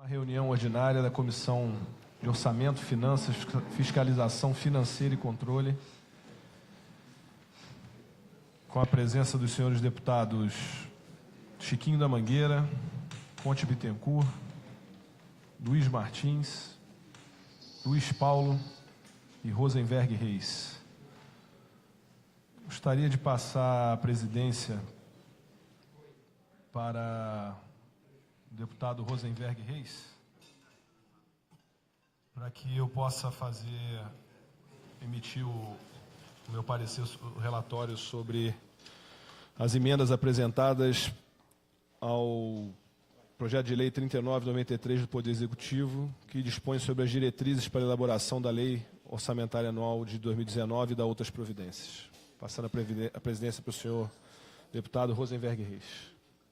Uma reunião ordinária da Comissão de Orçamento, Finanças, Fiscalização Financeira e Controle, com a presença dos senhores deputados Chiquinho da Mangueira, Ponte Bittencourt, Luiz Martins, Luiz Paulo e Rosenberg Reis. Gostaria de passar a presidência para o deputado Rosenberg Reis, para que eu possa emitir o meu parecer, o relatório sobre as emendas apresentadas ao projeto de lei 3993 do Poder Executivo, que dispõe sobre as diretrizes para a elaboração da Lei Orçamentária Anual de 2019 e da outras providências. Passando a presidência para o senhor deputado Rosenberg Reis.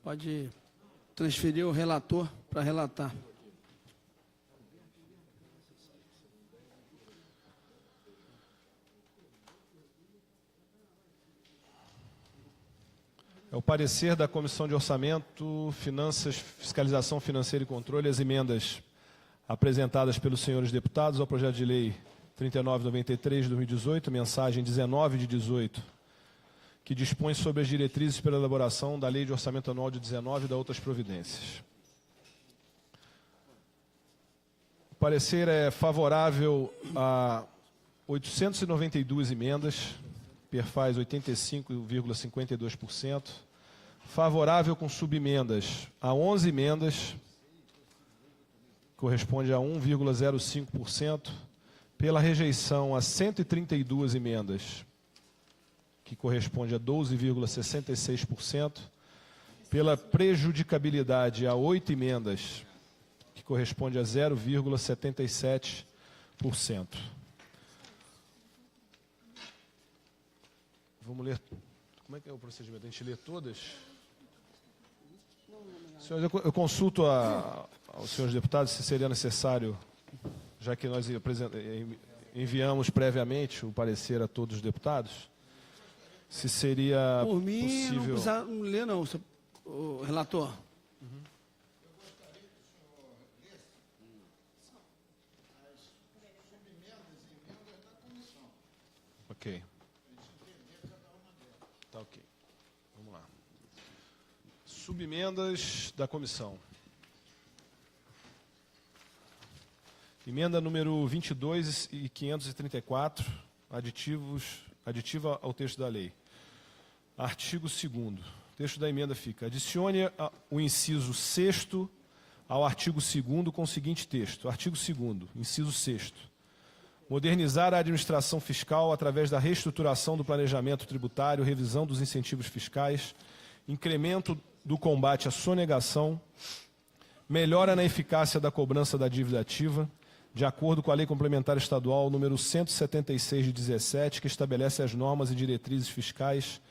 Pode transferir o relator para relatar. É o parecer da Comissão de Orçamento, Finanças, Fiscalização Financeira e Controle, as emendas apresentadas pelos senhores deputados ao projeto de lei 3993 de 2018, mensagem 19 de 18, que dispõe sobre as diretrizes para a elaboração da Lei de Orçamento Anual de 19 e da outras providências. O parecer é favorável a 892 emendas, perfaz 85,52%, favorável com subemendas a 11 emendas, corresponde a 1,05%, pela rejeição a 132 emendas, que corresponde a 12,66%, pela prejudicabilidade a 8 emendas, que corresponde a 0,77%. Vamos ler. Como é que é o procedimento? A gente lê todas? Senhores, eu consulto aos senhores deputados se seria necessário, já que nós enviamos previamente o parecer a todos os deputados, se seria Por mim, possível... não precisa ler, não, o relator. Uhum. Ok. Tá ok. Vamos lá. Subemendas da comissão. Emenda número 22 e 534, aditiva ao texto da lei. Artigo 2º. O texto da emenda fica: adicione o inciso 6º ao artigo 2º com o seguinte texto. Artigo 2º, inciso 6º. Modernizar a administração fiscal através da reestruturação do planejamento tributário, revisão dos incentivos fiscais, incremento do combate à sonegação, melhora na eficácia da cobrança da dívida ativa, de acordo com a Lei Complementar Estadual número 176 de 17, que estabelece as normas e diretrizes fiscais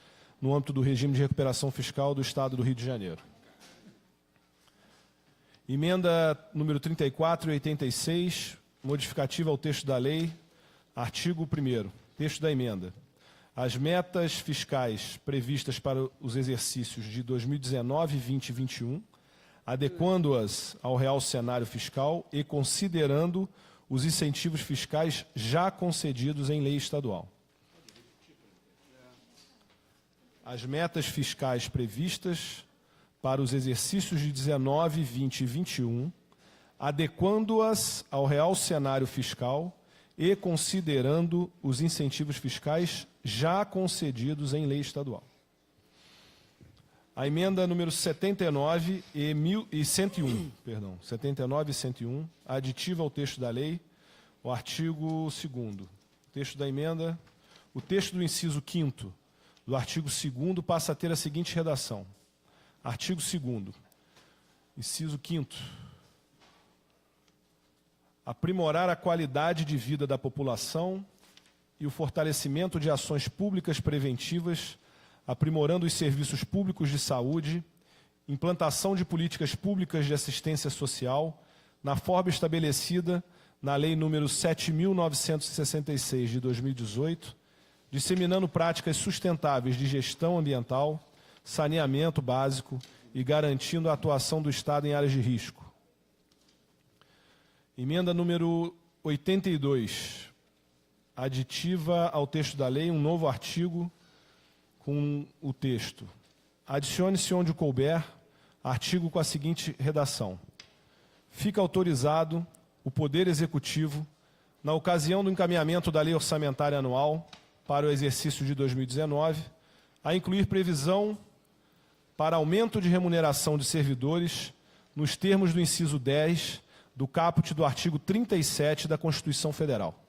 no âmbito do regime de recuperação fiscal do Estado do Rio de Janeiro. Emenda número 34 e 86, modificativa ao texto da lei, artigo 1º, texto da emenda. As metas fiscais previstas para os exercícios de 2019, 20 e 21, adequando-as ao real cenário fiscal e considerando os incentivos fiscais já concedidos em lei estadual. As metas fiscais previstas para os exercícios de 19, 20 e 21, adequando-as ao real cenário fiscal e considerando os incentivos fiscais já concedidos em lei estadual. A emenda número 79 e 101, 79 e 101, aditiva ao texto da lei, o artigo 2º. Texto da emenda, o texto do inciso 5º do artigo 2º passa a ter a seguinte redação. Artigo 2º, inciso 5º. Aprimorar a qualidade de vida da população e o fortalecimento de ações públicas preventivas, aprimorando os serviços públicos de saúde, implantação de políticas públicas de assistência social, na forma estabelecida na Lei nº 7.966 de 2018, disseminando práticas sustentáveis de gestão ambiental, saneamento básico e garantindo a atuação do Estado em áreas de risco. Emenda número 82, aditiva ao texto da lei um novo artigo com o texto: adicione-se onde couber, artigo com a seguinte redação: fica autorizado o Poder Executivo, na ocasião do encaminhamento da Lei Orçamentária Anual para o exercício de 2019, a incluir previsão para aumento de remuneração de servidores nos termos do inciso 10 do caput do artigo 37 da Constituição Federal.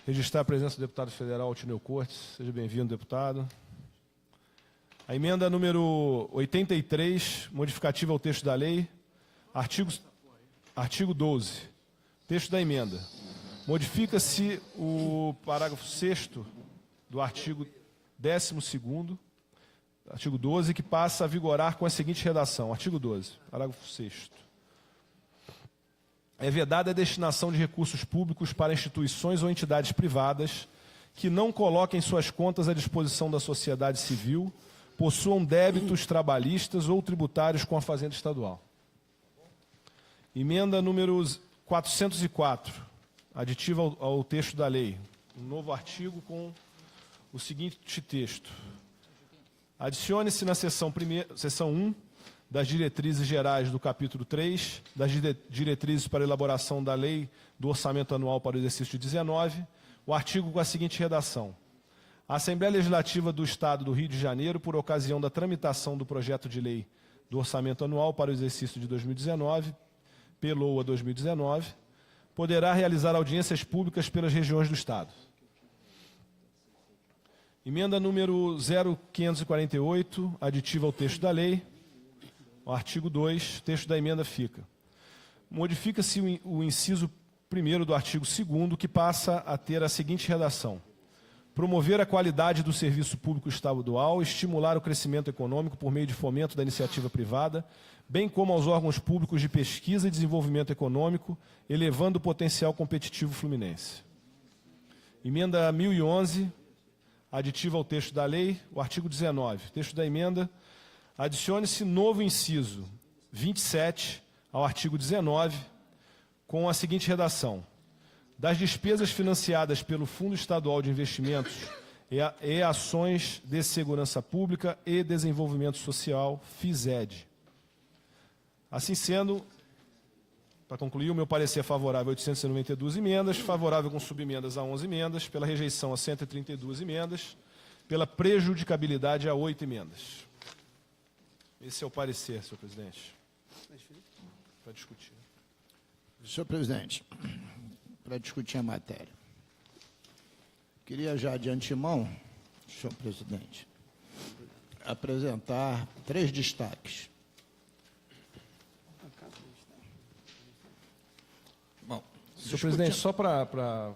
Registrar a presença do deputado federal Altineu Cortes. Seja bem-vindo, deputado. A emenda número 83, modificativa ao texto da lei. Artigo 12. Texto da emenda. Modifica-se o parágrafo 6º do artigo 12º, artigo 12, que passa a vigorar com a seguinte redação. Artigo 12, parágrafo 6º. É vedada a destinação de recursos públicos para instituições ou entidades privadas que não coloquem suas contas à disposição da sociedade civil, possuam débitos trabalhistas ou tributários com a Fazenda Estadual. Emenda número 404, aditiva ao texto da lei. Um novo artigo com o seguinte texto: adicione-se na seção 1 das diretrizes gerais do capítulo 3, das diretrizes para elaboração da lei do orçamento anual para o exercício 19, o artigo com a seguinte redação: a Assembleia Legislativa do Estado do Rio de Janeiro, por ocasião da tramitação do projeto de lei do orçamento anual para o exercício de 2019, PLOA 2019, poderá realizar audiências públicas pelas regiões do Estado. Emenda número 0548, aditiva ao texto da lei. O artigo 2, texto da emenda fica: modifica-se o inciso 1º do artigo 2º, que passa a ter a seguinte redação: promover a qualidade do serviço público estadual, estimular o crescimento econômico por meio de fomento da iniciativa privada, bem como aos órgãos públicos de pesquisa e desenvolvimento econômico, elevando o potencial competitivo fluminense. Emenda 1011, aditiva ao texto da lei. O artigo 19, texto da emenda: adicione-se novo inciso 27 ao artigo 19, com a seguinte redação: das despesas financiadas pelo Fundo Estadual de Investimentos e Ações de Segurança Pública e Desenvolvimento Social, FISED. Assim sendo, para concluir, o meu parecer é favorável a 892 emendas, favorável com subemendas a 11 emendas, pela rejeição a 132 emendas, pela prejudicabilidade a 8 emendas. Esse é o parecer, senhor presidente. Para discutir. Senhor presidente, para discutir a matéria, queria já de antemão, senhor presidente, apresentar 3 destaques. Bom, senhor presidente, só para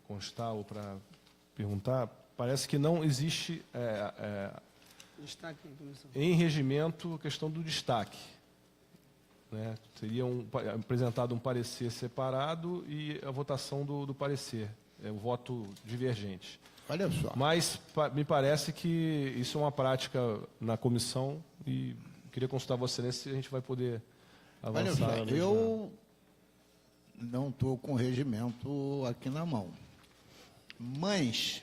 constar ou para perguntar, parece que não existe Destaque em comissão. em regimento a questão do destaque. Né? Seria apresentado um parecer separado e a votação do parecer, o voto divergente. olha só. Mas me parece que isso é uma prática na comissão e queria consultar Vossa Excelência se a gente vai poder Olha avançar. só, eu não estou com o regimento aqui na mão, mas,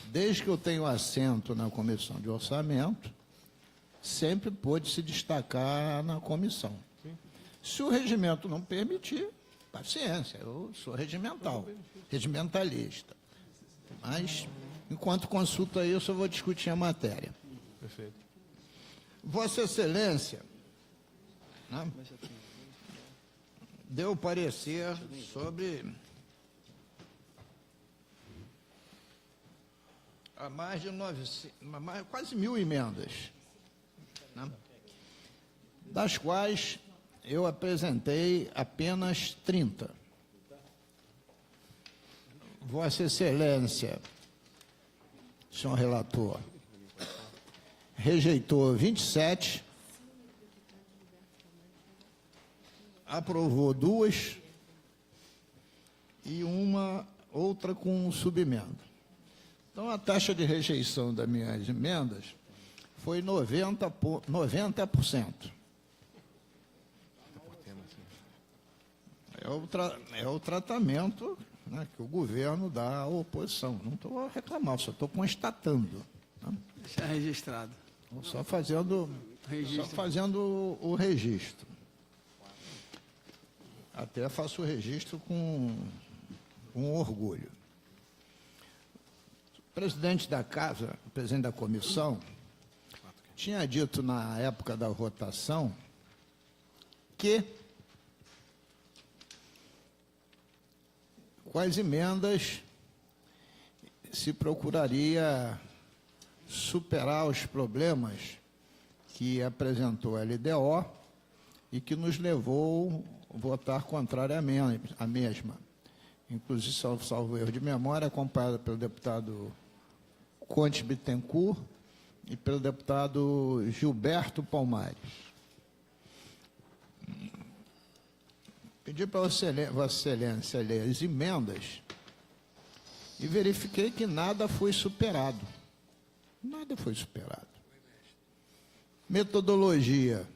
desde que eu tenho assento na comissão de orçamento, sempre pôde se destacar na comissão. Sim. Se o regimento não permitir, paciência, eu sou regimentalista. Mas, enquanto consulta isso, eu vou discutir a matéria. Perfeito. Vossa Excelência, né, deu parecer sobre mais de quase 1000 emendas, né, das quais eu apresentei apenas 30. Vossa Excelência, senhor relator, rejeitou 27, aprovou 2 e uma outra com subemenda. Então, a taxa de rejeição das minhas emendas foi 90%. É o tratamento, né, que o governo dá à oposição. Não estou a reclamar, só estou constatando. Né? Deixa registrado. Só fazendo o registro. Até faço o registro com orgulho. O presidente da casa, o presidente da comissão, tinha dito na época da votação que com as emendas se procuraria superar os problemas que apresentou a LDO e que nos levou a votar contrariamente à mesma. Inclusive, salvo erro de memória, acompanhada pelo deputado Conte Bittencourt e pelo deputado Gilberto Palmares. Pedi para Vossa Excelência ler as emendas e verifiquei que nada foi superado. Nada foi superado. Metodologia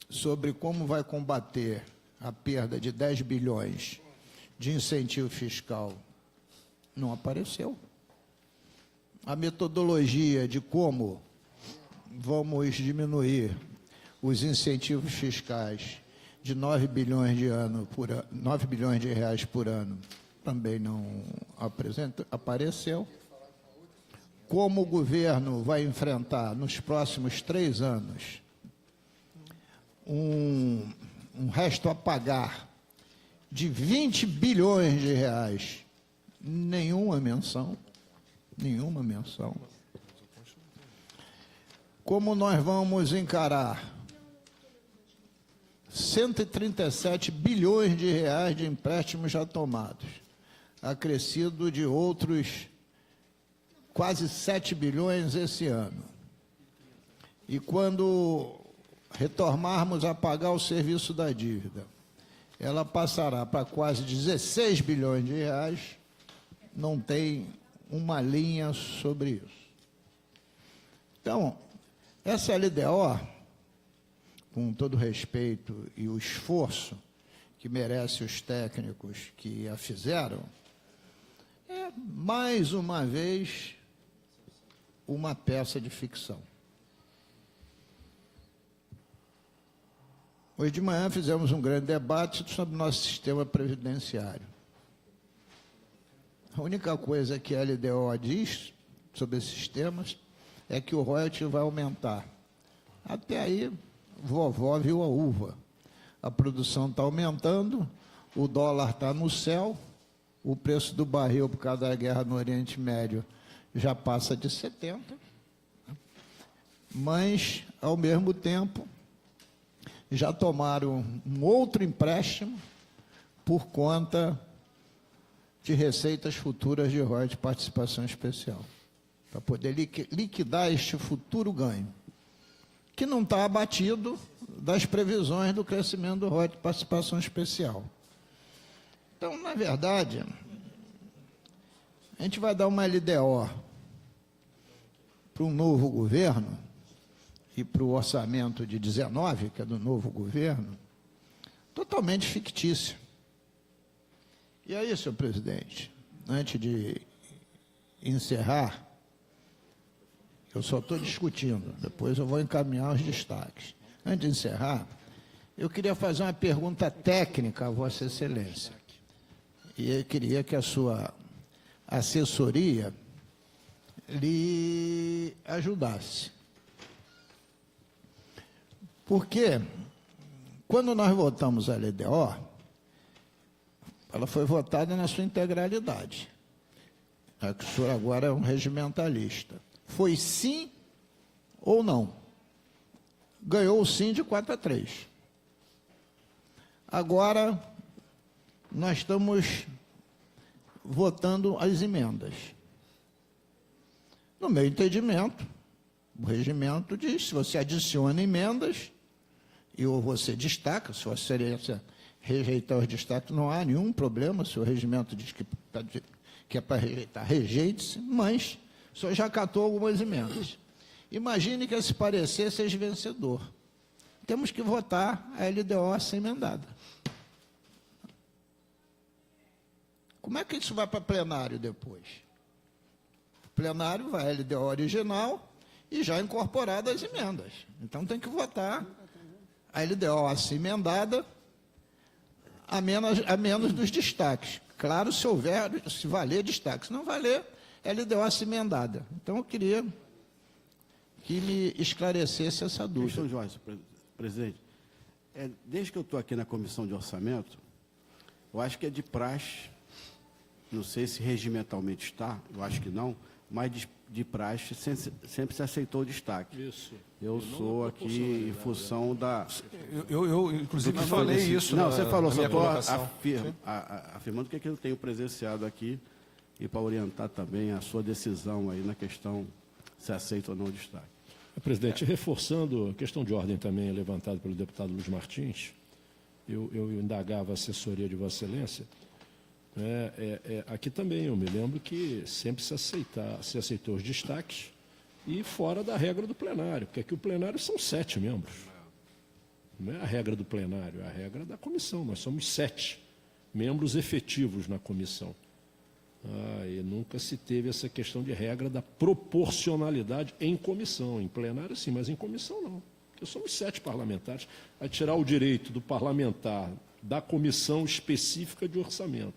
sobre como vai combater a perda de 10 bilhões de incentivo fiscal não apareceu. A metodologia de como vamos diminuir os incentivos fiscais de 9 bilhões de reais por ano também não apareceu. Como o governo vai enfrentar nos próximos 3 anos um resto a pagar de 20 bilhões de reais, nenhuma menção. Como nós vamos encarar 137 bilhões de reais de empréstimos já tomados, acrescido de outros quase 7 bilhões esse ano. E quando retornarmos a pagar o serviço da dívida, ela passará para quase 16 bilhões de reais, não tem uma linha sobre isso. Então, essa LDO, com todo o respeito e o esforço que merece os técnicos que a fizeram, é, mais uma vez, uma peça de ficção. Hoje de manhã fizemos um grande debate sobre o nosso sistema previdenciário. A única coisa que a LDO diz sobre esses sistemas é que o royalty vai aumentar. Até aí, vovó viu a uva. A produção está aumentando, o dólar está no céu, o preço do barril por causa da guerra no Oriente Médio já passa de 70, mas, ao mesmo tempo, já tomaram um outro empréstimo por conta de receitas futuras de royalties de participação especial, para poder liquidar este futuro ganho, que não está abatido das previsões do crescimento do royalties de participação especial. Então, na verdade, a gente vai dar uma LDO para um novo governo e para o orçamento de 19, que é do novo governo, totalmente fictício. E aí, senhor presidente, antes de encerrar, eu só estou discutindo, depois eu vou encaminhar os destaques. Antes de encerrar, eu queria fazer uma pergunta técnica a Vossa Excelência. E eu queria que a sua assessoria lhe ajudasse. Porque, quando nós votamos a LDO, ela foi votada na sua integralidade. O senhor agora é um regimentalista. Foi sim ou não? Ganhou o sim de 4-3. Agora, nós estamos votando as emendas. No meu entendimento, o regimento diz, se você adiciona emendas, e ou você destaca, se Vossa Excelência rejeitar os destaques, não há nenhum problema, se o regimento diz que é para rejeitar, rejeite-se, mas o senhor já catou algumas emendas. Imagine que esse parecer seja vencedor. Temos que votar a LDO assim emendada. Como é que isso vai para plenário depois? O plenário vai a LDO original e já incorporada as emendas. Então tem que votar a LDO assim emendada a menos dos destaques. Claro, se valer destaque. Se não valer, LDO assim emendada. Então eu queria que me esclarecesse essa dúvida. São Jorge, presidente, desde que eu estou aqui na Comissão de Orçamento, eu acho que é de praxe, não sei se regimentalmente está, eu acho que não, mas de praxe sempre se aceitou o destaque. Isso. Eu sou aqui em função da... Eu inclusive, falei isso Não, na, você falou, na só minha estou colocação. afirmando que eu tenho presenciado aqui e para orientar também a sua decisão aí na questão se aceita ou não o destaque. Presidente, reforçando a questão de ordem também levantada pelo deputado Luiz Martins, eu indagava a assessoria de Vossa Excelência. Aqui também eu me lembro que sempre se aceitou os destaques e fora da regra do plenário, porque aqui o plenário são 7 membros. Não é a regra do plenário, é a regra da comissão. Nós somos 7 membros efetivos na comissão. E nunca se teve essa questão de regra da proporcionalidade em comissão. Em plenário, sim, mas em comissão, não. Porque somos 7 parlamentares. Vai tirar o direito do parlamentar da comissão específica de orçamento,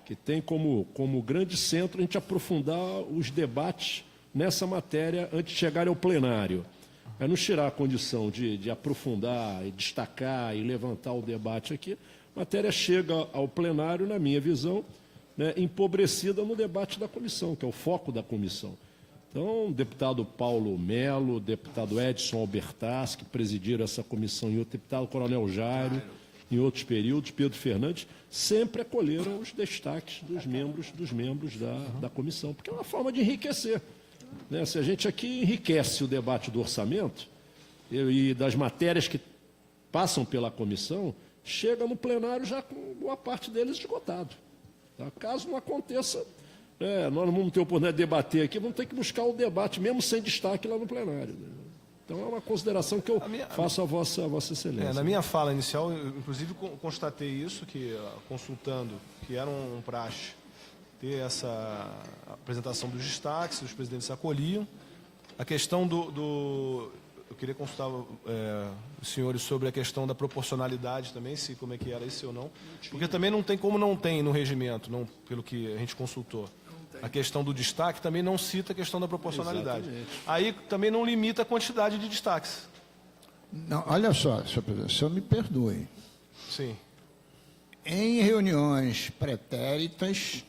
que tem como grande centro a gente aprofundar os debates nessa matéria antes de chegar ao plenário. É nos tirar a condição de aprofundar, e destacar e levantar o debate aqui. A matéria chega ao plenário, na minha visão, empobrecida no debate da comissão, que é o foco da comissão. Então, o deputado Paulo Melo, o deputado Edson Albertas, que presidiram essa comissão, e o deputado Coronel Jairo, em outros períodos, Pedro Fernandes, sempre acolheram os destaques dos membros da comissão, porque é uma forma de enriquecer. Se a gente aqui enriquece o debate do orçamento e das matérias que passam pela comissão, chega no plenário já com boa parte deles esgotado. Tá? Caso não aconteça, nós não vamos ter oportunidade de debater aqui, vamos ter que buscar o debate, mesmo sem destaque, lá no plenário. Então, é uma consideração que eu faço a Vossa Excelência. Na minha fala inicial, eu, inclusive, constatei isso, que consultando, que era um praxe ter essa apresentação dos destaques, os presidentes acolhiam. A questão eu queria consultar os senhores sobre a questão da proporcionalidade também, se como é que era isso ou não. Porque também não tem como não tem no regimento, não, pelo que a gente consultou. A questão do destaque também não cita a questão da proporcionalidade. Exatamente. Aí também não limita a quantidade de destaques. Não, olha só, senhor presidente, o senhor me perdoe. Sim. Em reuniões pretéritas,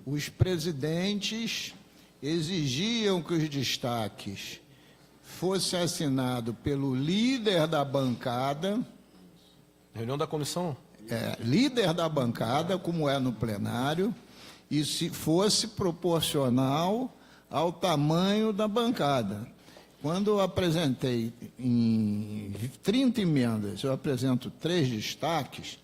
os presidentes exigiam que os destaques fossem assinados pelo líder da bancada. Reunião da comissão? Líder da bancada, como é no plenário, e se fosse proporcional ao tamanho da bancada. Quando eu apresentei em 30 emendas, eu apresento 3 destaques,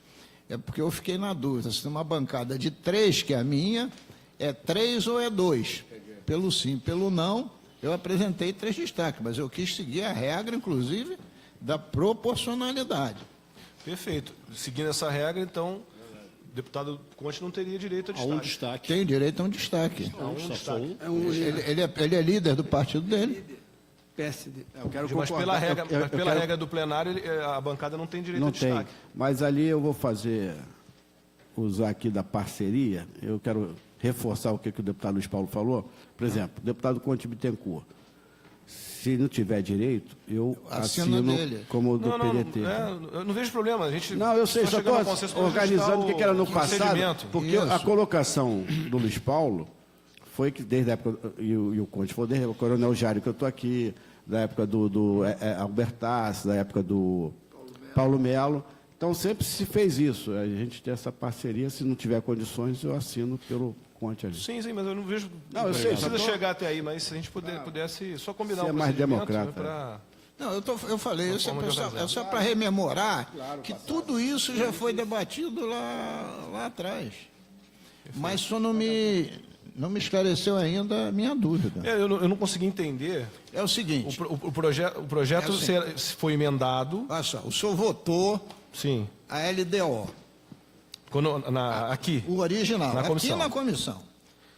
é porque eu fiquei na dúvida, se uma bancada de 3, que é a minha, é 3 ou é 2. Pelo sim, pelo não, eu apresentei 3 destaques, mas eu quis seguir a regra, inclusive, da proporcionalidade. Perfeito. Seguindo essa regra, então, o deputado Conte não teria direito a destaque. Um destaque. Tem direito a um destaque. Um destaque. Ele é líder do partido dele. PSD. Eu quero Mas concordar. pela regra do plenário, a bancada não tem direito Não a destaque. tem, mas ali eu vou usar aqui da parceria, eu quero reforçar o que o deputado Luiz Paulo falou. Por exemplo, o deputado Conte Bittencourt, se não tiver direito, eu assino como do PDT. Eu não vejo problema. A gente não, eu sei, só estou organizando o que era no passado, porque Isso. a colocação do Luiz Paulo foi que desde a época, e o Conte foi desde o Coronel Jairo, que eu estou aqui, da época do Albertas, da época do Paulo Melo. Então, sempre se fez isso. A gente tem essa parceria, se não tiver condições, eu assino pelo Conte ali. Sim, mas eu não vejo... Não, eu sei, precisa chegar até aí, mas se a gente pudesse só combinar Ser mais democrata. Pra... Não, eu falei isso, é só para rememorar que tudo isso já foi debatido lá atrás. Mas só não me Não me esclareceu ainda a minha dúvida. Eu não consegui entender. É o seguinte, O projeto foi emendado. olha só, o senhor votou Sim. a LDO, Aqui. o original, Na aqui comissão. na comissão.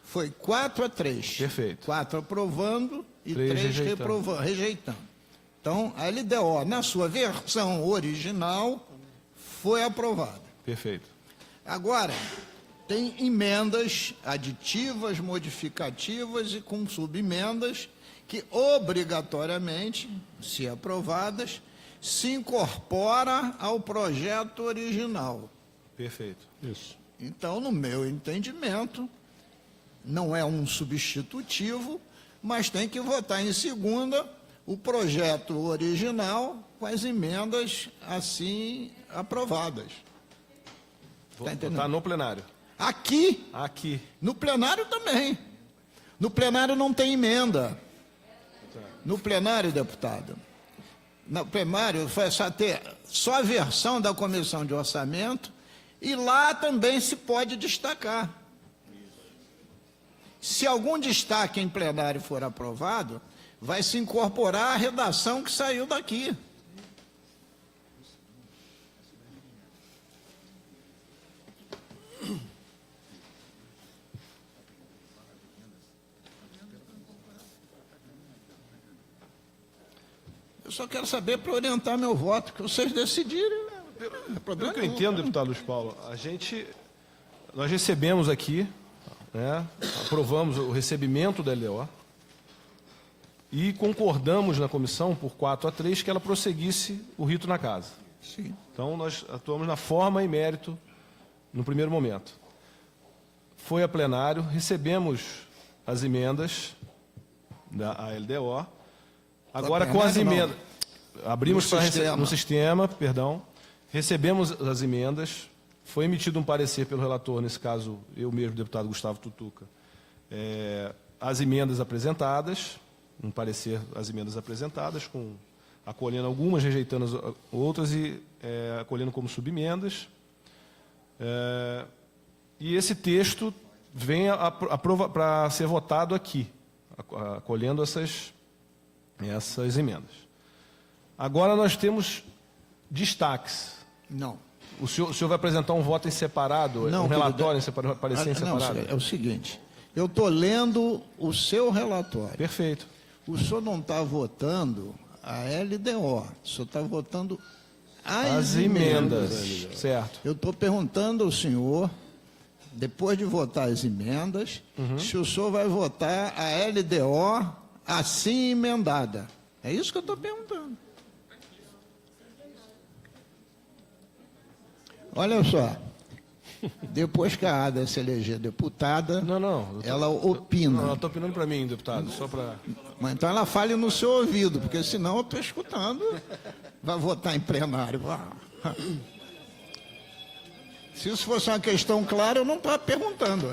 Foi 4-3. Perfeito. 4 aprovando e 3 3 rejeitando. rejeitando. Então, a LDO, na sua versão original, foi aprovada. Perfeito. Agora, tem emendas aditivas, modificativas e com subemendas que, obrigatoriamente, se aprovadas, se incorpora ao projeto original. Perfeito. Isso. Então, no meu entendimento, não é um substitutivo, mas tem que votar em segunda o projeto original com as emendas assim aprovadas. Tá entendendo? Está no plenário. Aqui, Aqui. no plenário também. No plenário não tem emenda. No plenário, deputado. No plenário foi só a versão da comissão de orçamento e lá também se pode destacar. Se algum destaque em plenário for aprovado, vai se incorporar a redação que saiu daqui. Eu só quero saber para orientar meu voto, que vocês decidirem. Né? Pelo que eu entendo, deputado Luiz Paulo, nós recebemos aqui, né, aprovamos o recebimento da LDO e concordamos na comissão, por 4-3, que ela prosseguisse o rito na casa. Sim. Então, nós atuamos na forma e mérito no primeiro momento. Foi a plenário, recebemos as emendas da LDO. Agora, com as emendas... Abrimos no sistema, perdão. Recebemos as emendas. Foi emitido um parecer pelo relator, nesse caso, eu mesmo, deputado Gustavo Tutuca, as emendas apresentadas, um parecer, as emendas apresentadas, acolhendo algumas, rejeitando as outras e acolhendo como subemendas. E esse texto vem para ser votado aqui, acolhendo essas emendas. Agora nós temos destaques. Não. O senhor vai apresentar um voto em separado, Não, um relatório em querido, parecer em separado? Não, é o seguinte, eu estou lendo o seu relatório. Perfeito. O senhor não está votando a LDO, o senhor está votando as emendas. Certo. Eu estou perguntando ao senhor, depois de votar as emendas, se o senhor vai votar a LDO assim emendada. É isso que eu estou perguntando. Olha só, depois que a Ada se eleger deputada, ela opina. Não, ela está opinando para mim, deputado, só para... Mas então ela fale no seu ouvido, porque senão eu estou escutando, vai votar em plenário. Se isso fosse uma questão clara, eu não estava perguntando.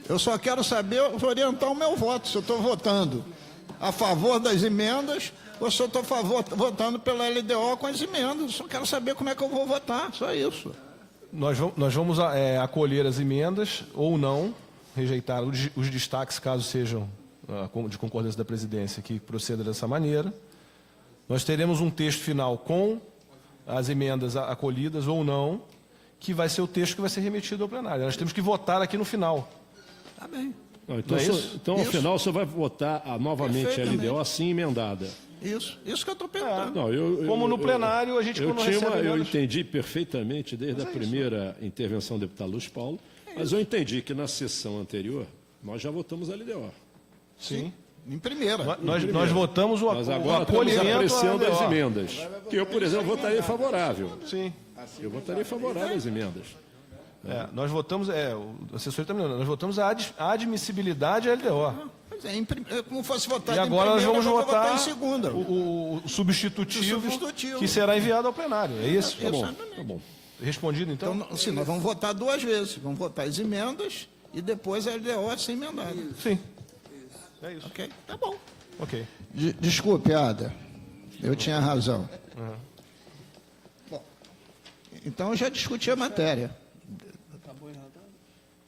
Eu só quero saber, orientar o meu voto, se eu estou votando a favor das emendas ou se eu estou votando pela LDO com as emendas. Eu só quero saber como é que eu vou votar, só isso. Nós vamos acolher as emendas ou não, rejeitar os destaques, caso sejam de concordância da presidência, que proceda dessa maneira. Nós teremos um texto final com as emendas acolhidas ou não, que vai ser o texto que vai ser remetido ao plenário. Nós temos que votar aqui no final. Tá bem. Não, então, Não é isso? então, ao Isso. final, você vai votar novamente a LDO Perfeitamente. assim emendada. Isso que eu estou perguntando. Não, Como no plenário, a gente quando recebe eu emendas... entendi perfeitamente desde a primeira intervenção do deputado Luiz Paulo, mas eu entendi que na sessão anterior nós já votamos a LDO. Sim. Em primeira. Nós votamos o Mas agora estamos acolhimento apreciando à as LDO. emendas. Que eu, por exemplo, votaria favorável. Sim. Eu votaria favorável às emendas. Nós votamos, o assessor está me lembrando, nós votamos a admissibilidade à LDO. Pois é, como fosse votado E agora nós em vamos primeira, eu vou votar votar em segunda. o substitutivo, O substitutivo. que será enviado ao plenário. É isso? Tá bom, Exatamente. tá bom. Respondido, então? Então, sim, nós vamos votar duas vezes. Vamos votar as emendas e depois a LDO assim emendada. Sim. É isso. Ok? Tá bom. Ok. Desculpe, Ada. Eu tinha razão. Bom, então eu já discuti a matéria.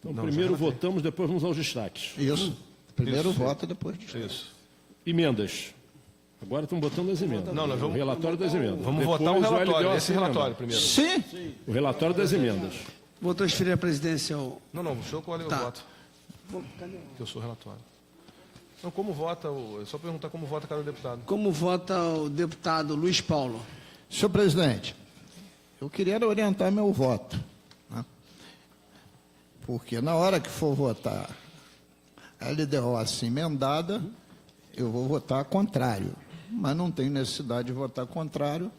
Então, primeiro votamos, depois vamos aos destaques. Isso. Primeiro voto, depois destaque. Isso. Emendas. Agora estamos votando as emendas. Não, nós vamos- O relatório das emendas. Vamos Depois, votar o LDO relatório, esse emenda. relatório primeiro. Sim. O relatório das emendas. Vou transferir a presidência ao... Não, o senhor qual é o Tá. voto? Que eu sou relatório. Não, como vota é só perguntar como vota cada deputado. Como vota o deputado Luiz Paulo? Senhor presidente, eu queria orientar meu voto, né? Porque na hora que for votar a LDO assim emendada, eu vou votar contrário. Mas não tem necessidade de votar contrário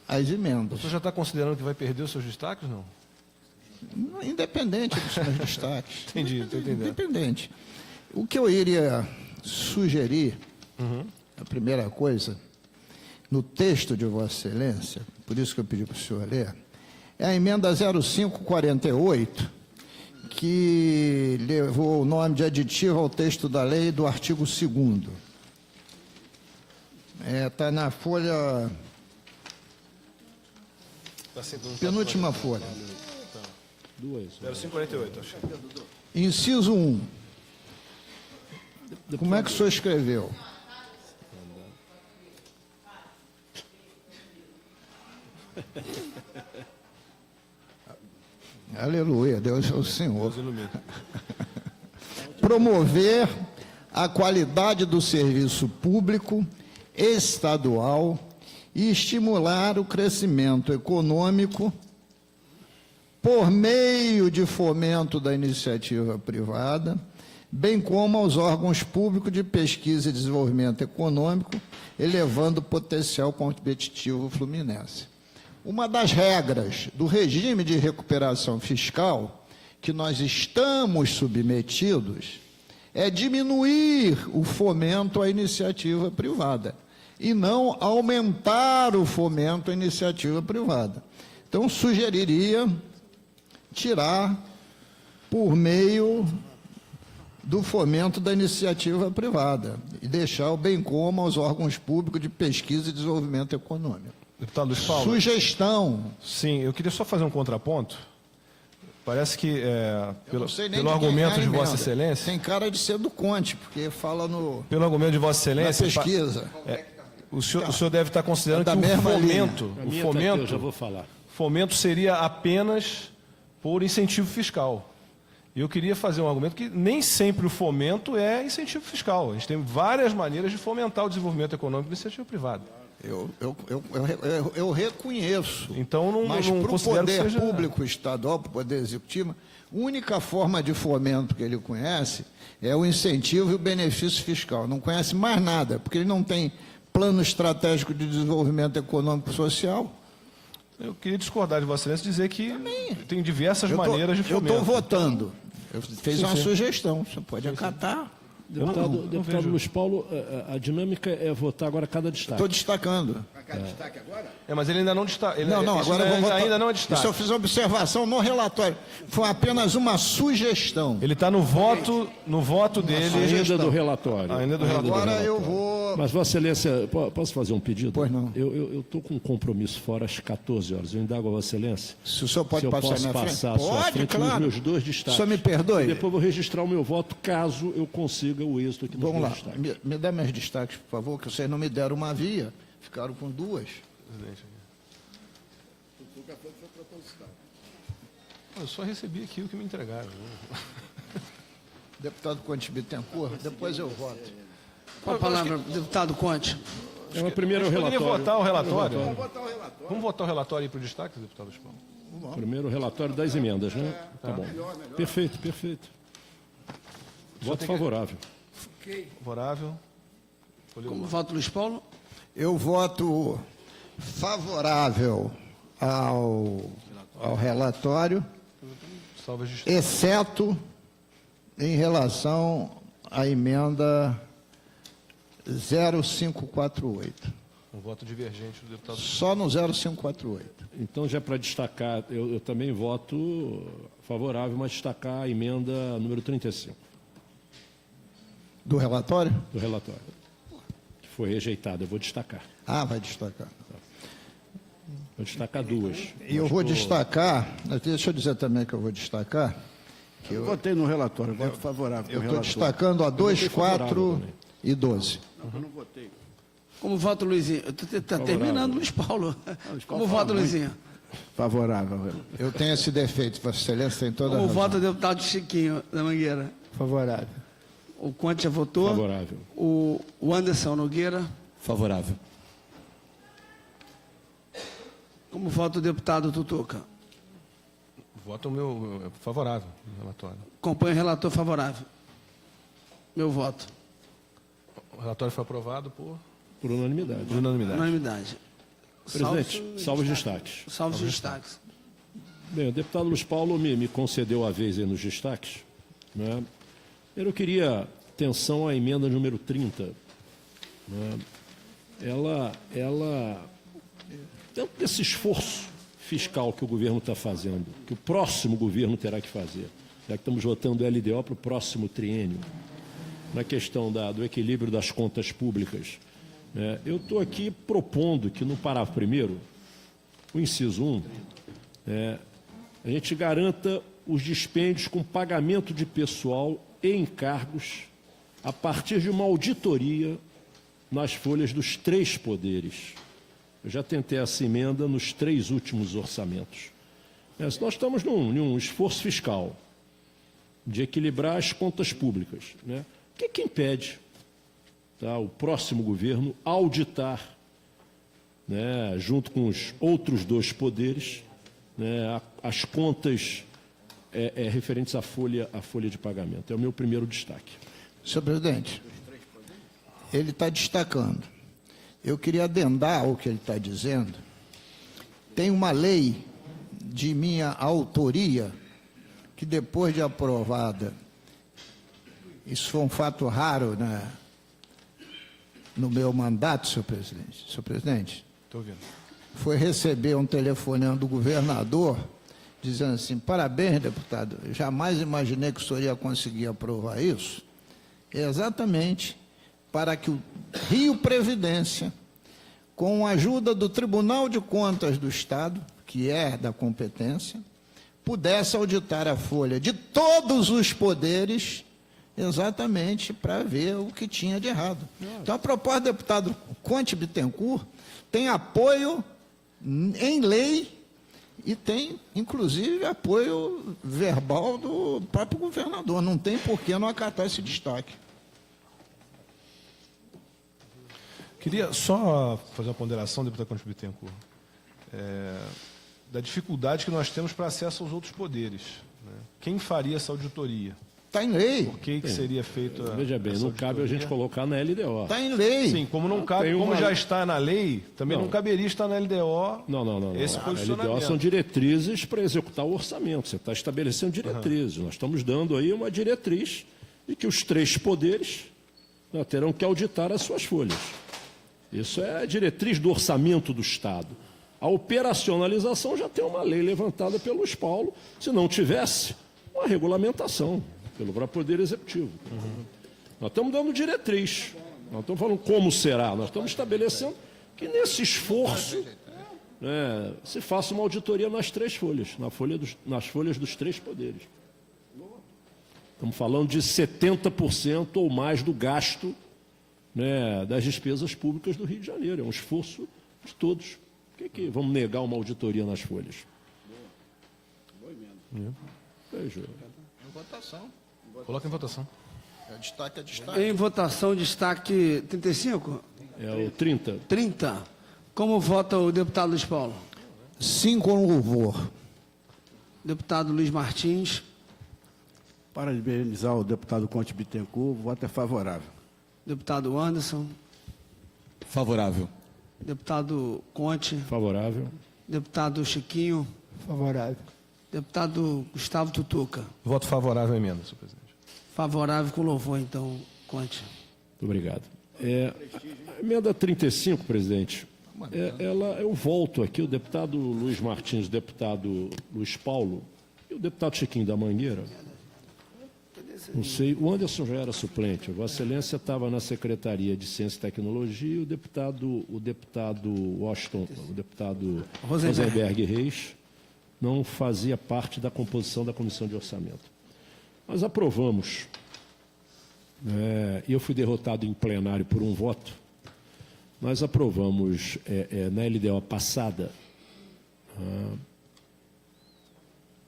às emendas. O senhor já está considerando que vai perder os seus destaques, não? Independente dos seus destaques. Entendi, estou entendendo. Independente. O que eu iria sugerir, a primeira coisa, no texto de Vossa Excelência, por isso que eu pedi para o senhor ler, é a emenda 0548, que levou o nome de aditivo ao texto da lei do artigo 2º. Está na folha, penúltima folha. Duas. 0548, acho. Inciso 1. Como é que o senhor escreveu? Aleluia, Deus é o Senhor. Promover a qualidade do serviço público estadual e estimular o crescimento econômico por meio de fomento da iniciativa privada, bem como aos órgãos públicos de pesquisa e desenvolvimento econômico, elevando o potencial competitivo fluminense. Uma das regras do regime de recuperação fiscal que nós estamos submetidos é diminuir o fomento à iniciativa privada e não aumentar o fomento à iniciativa privada. Então, sugeriria tirar por meio do fomento da iniciativa privada e deixar o bem como aos órgãos públicos de pesquisa e desenvolvimento econômico. Deputado Luiz Paulo. Sugestão. Sim, eu queria só fazer um contraponto. Parece que, Eu pelo, não sei nem pelo de quem é argumento a de Vossa emenda. Excelência, Tem cara de ser do Conte, porque fala pelo argumento de Vossa na Excelência, pesquisa. o senhor deve estar considerando É da que o mesma fomento, A o minha tá aqui, eu já fomento, vou falar. fomento seria apenas por incentivo fiscal. E eu queria fazer um argumento que nem sempre o fomento é incentivo fiscal. A gente tem várias maneiras de fomentar o desenvolvimento econômico da iniciativa privada. Eu reconheço. Então, não Mas não para o considero que poder seja... público estadual, para o poder executivo, a única forma de fomento que ele conhece é o incentivo e o benefício fiscal. Não conhece mais nada, porque ele não tem plano estratégico de desenvolvimento econômico e social. Eu queria discordar de Vossa Excelência e dizer que tem diversas maneiras de Eu fomento. estou votando. Eu fiz uma sim. sugestão. Você pode acatar. Deputado vejo. Luiz Paulo, a dinâmica é votar agora cada destaque. Estou destacando. Mas ele ainda não está. Não, isso agora eu vou votar. ainda não é Isso destaque. eu fiz uma observação no relatório. Foi apenas uma sugestão. Ele está no voto dele. Ainda do relatório. Ainda do relatório. Agora eu vou... Mas, Vossa Excelência, posso fazer um pedido? Pois não. Eu estou com um compromisso fora às 14 horas. Eu indago a Vossa Excelência. Se o senhor pode se eu passar posso na frente? passar à sua Pode, frente claro. nos meus dois O destaques. senhor me perdoe? E depois eu vou registrar o meu voto, caso eu consiga o êxito aqui nos Vamos meus lá. destaques. Me dá meus destaques, por favor, que vocês não me deram uma via. Ficaram com duas. Eu só recebi aqui o que me entregaram. Deputado Conte Bittencourt, depois eu voto. Com a palavra, deputado Conte. Uma primeira é o Poderia relatório. votar o relatório? Vamos votar o relatório aí para o destaque, deputado Luiz Paulo? Primeiro o relatório das emendas, né? Tá bom. Perfeito, perfeito. Voto favorável. Favorável. Como vota Luiz Paulo? Eu voto favorável ao relatório, Salve as exceto em relação à emenda 0548. Um voto divergente do deputado. Só no 0548. Então, já para destacar, eu também voto favorável, mas destacar a emenda número 35 Do relatório? do relatório, que foi rejeitada. Eu vou destacar. Ah, vai destacar. Vou destacar duas. E eu vou destacar, deixa eu dizer também que eu vou destacar, Eu votei no relatório, voto favorável. Eu com o estou relator. destacando a 2, votei favorável 4 também. e 12. Eu não votei. Como vota o Luizinho? Está terminando, Luiz Paulo. Como vota o Luizinho? Favorável. Eu tenho esse defeito, Vossa Excelência tem toda a Como razão. vota o deputado Chiquinho da Mangueira? Favorável. O Conte já votou. Favorável. O Anderson Nogueira. Favorável. Como vota o deputado Tutuca? Voto o meu favorável no relatório. Acompanho o relator favorável. Meu voto. O relatório foi aprovado por Por unanimidade. unanimidade. Unanimidade. Presidente, salve os destaques. Salve os destaques. Bem, o deputado Luiz Paulo me concedeu a vez aí nos destaques. Né? Eu queria atenção à emenda número 30. Né? Ela, dentro desse esforço fiscal que o governo está fazendo, que o próximo governo terá que fazer, já que estamos votando LDO para o próximo triênio, na questão do equilíbrio das contas públicas, né? Eu estou aqui propondo que no parágrafo primeiro, o inciso 1, a gente garanta os dispêndios com pagamento de pessoal e encargos a partir de uma auditoria nas folhas dos 3 poderes. Eu já tentei essa emenda nos 3 últimos orçamentos. Se nós estamos num esforço fiscal de equilibrar as contas públicas, né? O que impede, tá, o próximo governo auditar, né, junto com os outros 2 poderes, né, as contas referentes à folha de pagamento? É o meu primeiro destaque. Senhor presidente, ele está destacando. Eu queria adendar ao que ele está dizendo. Tem uma lei de minha autoria que, depois de aprovada, isso foi um fato raro, né, no meu mandato, senhor presidente. Senhor presidente, Estou ouvindo. foi receber um telefonema do governador dizendo assim: parabéns, deputado, eu jamais imaginei que o senhor ia conseguir aprovar isso. É exatamente para que o Rio Previdência, com a ajuda do Tribunal de Contas do Estado, que é da competência, pudesse auditar a folha de todos os poderes, exatamente para ver o que tinha de errado. Então, a proposta do deputado Conte Bittencourt tem apoio em lei e tem, inclusive, apoio verbal do próprio governador. Não tem por que não acatar esse destaque. Queria só fazer uma ponderação, deputado Conte Bittencourt, da dificuldade que nós temos para acesso aos outros poderes. Né? Quem faria essa auditoria? Está em lei. Por que seria feita Veja bem, essa não cabe a gente auditoria? colocar na LDO. Está em lei. Sim, como não cabe, Tem como uma- já está na lei, também não caberia estar na LDO Não. esse A posicionamento. LDO são diretrizes para executar o orçamento. Você está estabelecendo diretrizes. Nós estamos dando aí uma diretriz de que os 3 poderes, né, terão que auditar as suas folhas. Isso é a diretriz do orçamento do Estado. A operacionalização já tem uma lei levantada pelo Luiz Paulo, se não tivesse uma regulamentação pelo próprio Poder Executivo. Nós estamos dando diretriz, nós estamos falando como será, nós estamos estabelecendo que nesse esforço, né, se faça uma auditoria nas 3 folhas, nas folhas dos 3 poderes. Estamos falando de 70% ou mais do gasto, né, das despesas públicas do Rio de Janeiro. É um esforço de todos. Por que vamos negar uma auditoria nas folhas? Veja. Em votação. Coloca em votação. Destaque é destaque. Em votação, destaque 35? É o 30. 30. Como vota o deputado Luiz Paulo? 5 com louvor. Deputado Luiz Martins. Parabenizar o deputado Conte Bittencourt, o voto é favorável. Deputado Anderson. Favorável. Deputado Conte. Favorável. Deputado Chiquinho. Favorável. Deputado Gustavo Tutuca. Voto favorável à emenda, senhor presidente. Favorável com louvor, então, Conte. Muito obrigado. A emenda 35, presidente, eu volto aqui, o deputado Luiz Martins, o deputado Luiz Paulo e o deputado Chiquinho da Mangueira. Não sei, o Anderson já era suplente, a Vossa Excelência estava na Secretaria de Ciência e Tecnologia e o deputado Washington, o deputado Rosenberg Reis, não fazia parte da composição da Comissão de Orçamento. Nós aprovamos, e eu fui derrotado em plenário por um voto, nós aprovamos na LDO passada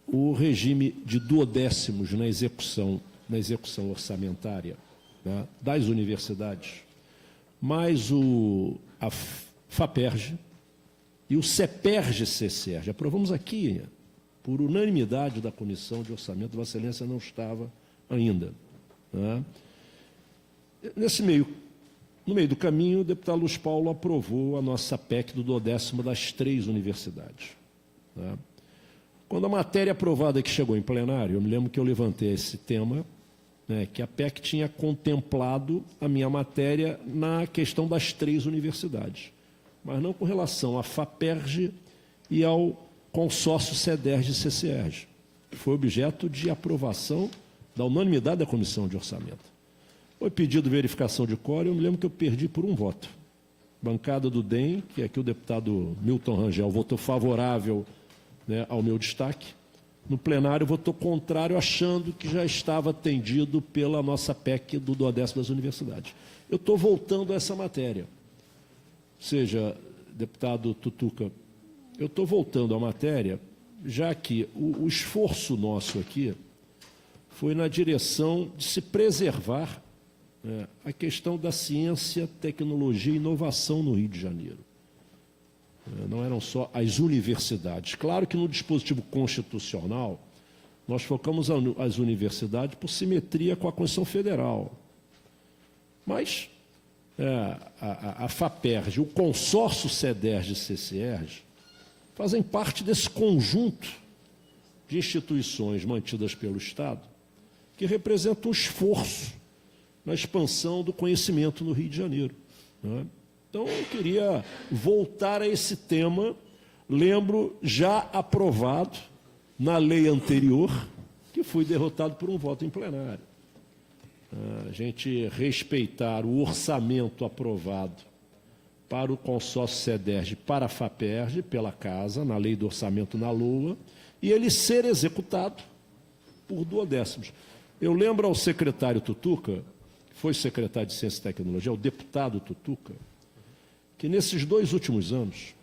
o regime de duodécimos na execução orçamentária, né, das universidades, mais a FAPERJ e o CEPERJ-CCERJ. Aprovamos aqui, por unanimidade da Comissão de Orçamento, Vossa Excelência não estava ainda, né? No meio do caminho, o deputado Luiz Paulo aprovou a nossa PEC do duodécimo das 3 universidades, né? Quando a matéria aprovada que chegou em plenário, eu me lembro que eu levantei esse tema, né, que a PEC tinha contemplado a minha matéria na questão das 3 universidades, mas não com relação à FAPERJ e ao consórcio CEDERJ e CCERJ, que foi objeto de aprovação da unanimidade da Comissão de Orçamento. Foi pedido verificação de quórum, eu me lembro que eu perdi por um voto. Bancada do DEM, que aqui o deputado Milton Rangel votou favorável, né, ao meu destaque. No plenário votou contrário, achando que já estava atendido pela nossa PEC do duodécimo das universidades. Eu estou voltando a essa matéria. Ou seja, deputado Tutuca, eu estou voltando à matéria, já que o esforço nosso aqui foi na direção de se preservar, né, a questão da ciência, tecnologia e inovação no Rio de Janeiro. Não eram só as universidades. Claro que no dispositivo constitucional, nós focamos as universidades por simetria com a Constituição Federal. Mas a FAPERJ, o consórcio CEDERJ e CCERJ, fazem parte desse conjunto de instituições mantidas pelo Estado que representam um esforço na expansão do conhecimento no Rio de Janeiro, né? Então, eu queria voltar a esse tema, lembro, já aprovado na lei anterior, que fui derrotado por um voto em plenário. A gente respeitar o orçamento aprovado para o consórcio CEDERJ, para a FAPERJ, pela Casa, na lei do orçamento na LOA, e ele ser executado por duodécimos. Eu lembro ao secretário Tutuca, que foi secretário de Ciência e Tecnologia, ao deputado Tutuca, que nesses 2 últimos anos,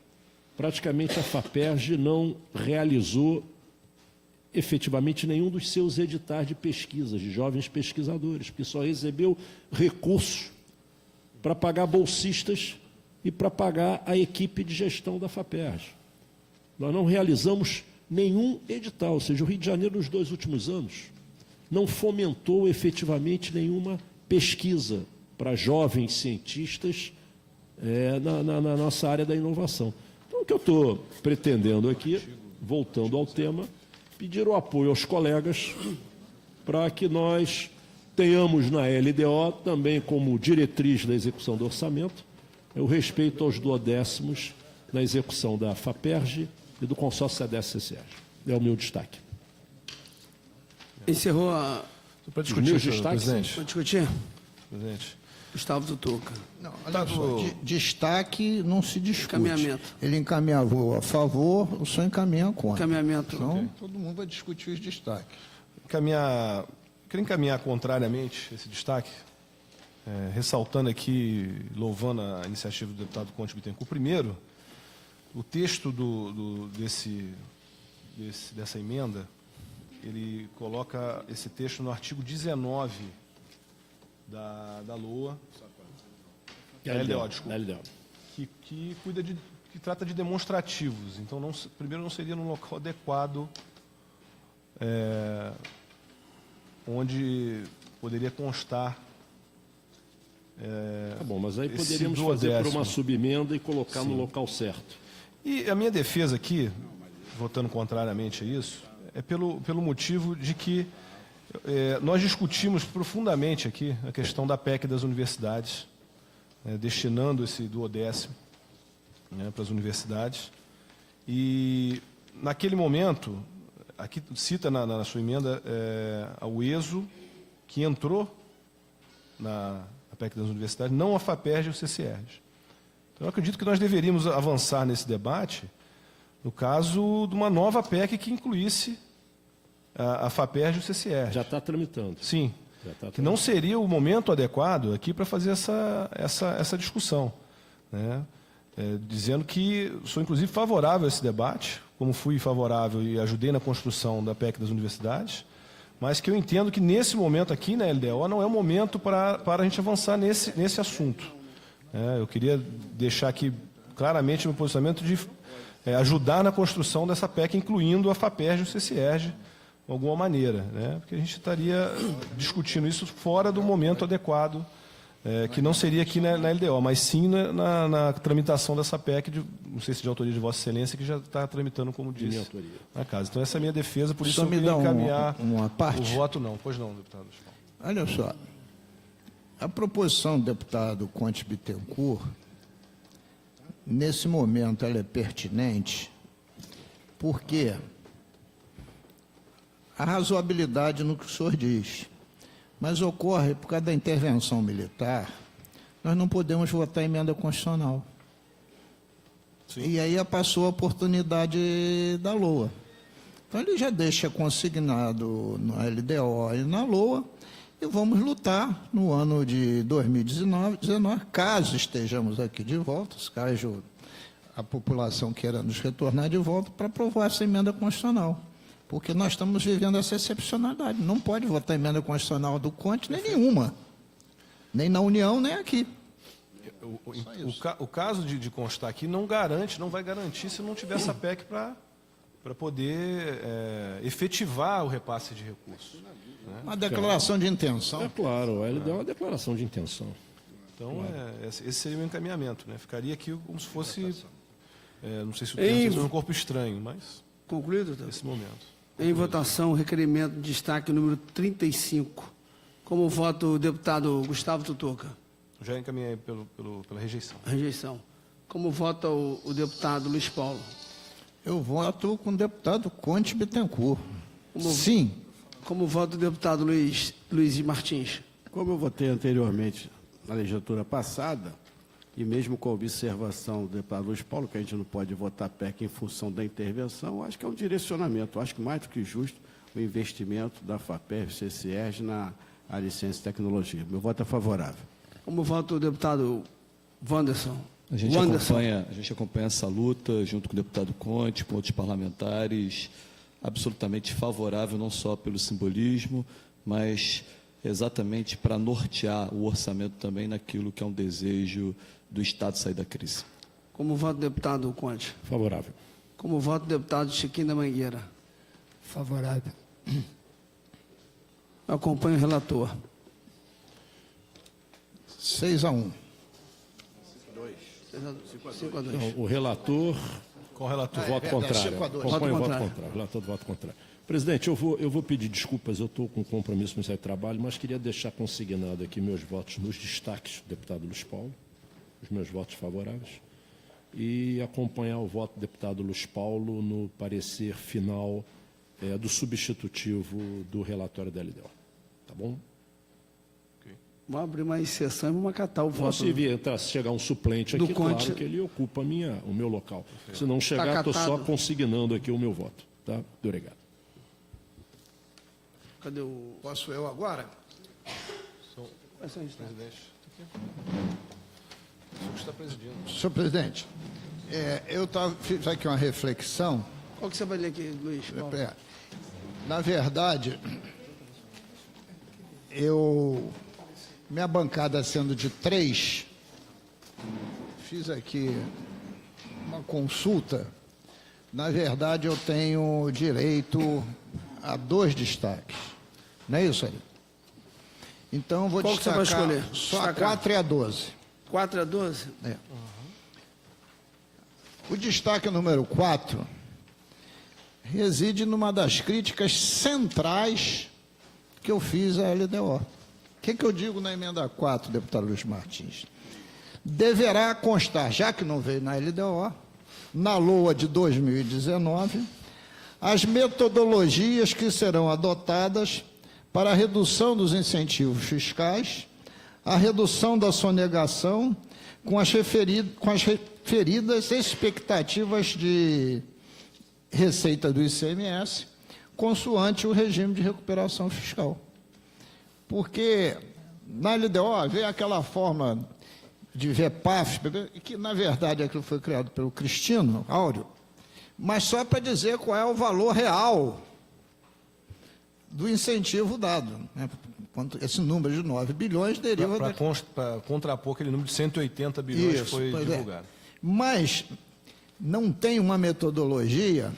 praticamente a FAPERJ não realizou efetivamente nenhum dos seus editais de pesquisas, de jovens pesquisadores, porque só recebeu recursos para pagar bolsistas e para pagar a equipe de gestão da FAPERJ. Nós não realizamos nenhum edital, ou seja, o Rio de Janeiro, nos 2 últimos anos, não fomentou efetivamente nenhuma pesquisa para jovens cientistas na nossa área da inovação. Então, o que eu estou pretendendo aqui, voltando ao tema, pedir o apoio aos colegas para que nós tenhamos na LDO, também como diretriz da execução do orçamento, o respeito aos duodécimos na execução da FAPERJ e do consórcio CEDERJ-CCERJ. É o meu destaque. Encerrou Para discutir, meus senhor destaques, presidente. Pode discutir? Presidente. Gustavo Tutuca. Não, olha só, destaque não se discute. Encaminhamento. Ele encaminhou a favor, o senhor encaminha contra. Encaminhamento. Então, todo mundo vai discutir os destaques. Queria encaminhar contrariamente esse destaque, ressaltando aqui, louvando a iniciativa do deputado Conte Bittencourt. Primeiro, o texto dessa emenda, ele coloca esse texto no artigo 19 da LOA, da LDO, desculpa, que trata de demonstrativos. Então, primeiro, não seria num local adequado onde poderia constar. Tá bom, mas aí esse poderíamos fazer por duodécimo. uma subemenda e colocar no local certo. E a minha defesa aqui, votando contrariamente a isso, é pelo motivo de que nós discutimos profundamente aqui a questão da PEC das universidades, destinando esse duodécimo, né, para as universidades. E, naquele momento, aqui cita na sua emenda a UESO, que entrou na PEC das universidades, não a FAPERJ e o CCERJ. Então, eu acredito que nós deveríamos avançar nesse debate no caso de uma nova PEC que incluísse a FAPERJ e o CCR. Já está tramitando. Sim, Já tá que não seria o momento adequado aqui para fazer essa discussão, né? Dizendo que sou, inclusive, favorável a esse debate, como fui favorável e ajudei na construção da PEC das universidades, mas que eu entendo que, nesse momento aqui na LDO, não é o momento para a gente avançar nesse assunto. Eu queria deixar aqui claramente o meu posicionamento de ajudar na construção dessa PEC, incluindo a FAPERJ e o CCERJ, de alguma maneira, né? Porque a gente estaria discutindo isso fora do momento adequado, que não seria aqui na LDO, mas sim na tramitação dessa PEC, não sei se de autoria de Vossa Excelência, que já está tramitando, como disse, na casa. Então, essa é a minha defesa, por isso eu queria encaminhar uma parte? o voto não. Pois não, deputado. Olha só, a proposição do deputado Conte Bittencourt, nesse momento, ela é pertinente, porque a razoabilidade no que o senhor diz, mas ocorre por causa da intervenção militar, nós não podemos votar emenda constitucional. Sim. E aí passou a oportunidade da LOA. Então ele já deixa consignado na LDO e na LOA, e vamos lutar no ano de 2019, caso estejamos aqui de volta, caso a população queira nos retornar de volta, para aprovar essa emenda constitucional. Porque nós estamos vivendo essa excepcionalidade. Não pode votar emenda constitucional do Conte, nem nenhuma. Nem na União, nem aqui. O caso de constar aqui não vai garantir se não tiver essa PEC para poder efetivar o repasse de recursos. Né? Uma declaração de intenção. É claro, a LDO é uma declaração de intenção. Então, esse seria o encaminhamento, né? Ficaria aqui como se fosse, não sei se o termo é um corpo estranho, mas... Concluído, doutor? Nesse momento. Em votação, requerimento de destaque número 35. Como vota o deputado Gustavo Tutuca? Já encaminhei pela rejeição. Rejeição. Como vota o deputado Luiz Paulo? Eu voto com o deputado Conte Bittencourt. Sim. Como vota o deputado Luiz Martins? Como eu votei anteriormente na legislatura passada, e mesmo com a observação do deputado Luiz Paulo, que a gente não pode votar PEC em função da intervenção, acho que é um direcionamento, acho que mais do que justo o investimento da FAPERJ, CCERJ na licença e tecnologia. Meu voto é favorável. Como vota o deputado Wanderson? A gente acompanha essa luta junto com o deputado Conte, com outros parlamentares, absolutamente favorável, não só pelo simbolismo, mas exatamente para nortear o orçamento também naquilo que é um desejo do Estado sair da crise. Como vota o deputado Conte? Favorável. Como vota o deputado Chiquinho da Mangueira? Favorável. Acompanho o relator. 6-1. 5-2. Não, o relator... Com o relator. Voto contrário. 5-2. Acompanho o voto contrário. Relator do voto contrário. Presidente, eu vou pedir desculpas, eu estou com compromisso no Ministério do Trabalho, mas queria deixar consignado aqui meus votos nos destaques do deputado Luiz Paulo, os meus votos favoráveis, e acompanhar o voto do deputado Luiz Paulo no parecer final do substitutivo do relatório da LDO. Tá bom? Vamos abrir uma exceção e vamos acatar o Não, voto. se chegar um suplente aqui, claro que ele ocupa o meu local. Se não chegar, estou só consignando aqui o meu voto. Tá? Muito obrigado. Cadê o... Posso eu agora? Presidente. O senhor está presidindo. Senhor presidente, eu fiz aqui uma reflexão. Qual que você vai ler aqui, Luiz? Na verdade, minha bancada sendo de 3, fiz aqui uma consulta. Na verdade, eu tenho direito a 2 destaques. Não é isso, Ari? Então, eu vou Qual destacar que você vai escolher? só a Destacar. 4 e a 12. 4-12? O destaque número 4 reside numa das críticas centrais que eu fiz à LDO. O que eu digo na emenda 4, deputado Luiz Martins? Deverá constar, já que não veio na LDO, na LOA de 2019, as metodologias que serão adotadas para a redução dos incentivos fiscais, a redução da sonegação, com as referidas expectativas de receita do ICMS, consoante o regime de recuperação fiscal. Porque na LDO vem aquela forma de VPAF, que na verdade aquilo foi criado pelo Cristino Áureo, mas só para dizer qual é o valor real do incentivo dado. Né? Esse número de 9 bilhões deriva... Para contrapor aquele número de 180 bilhões Isso, que foi pois divulgado. Mas não tem uma metodologia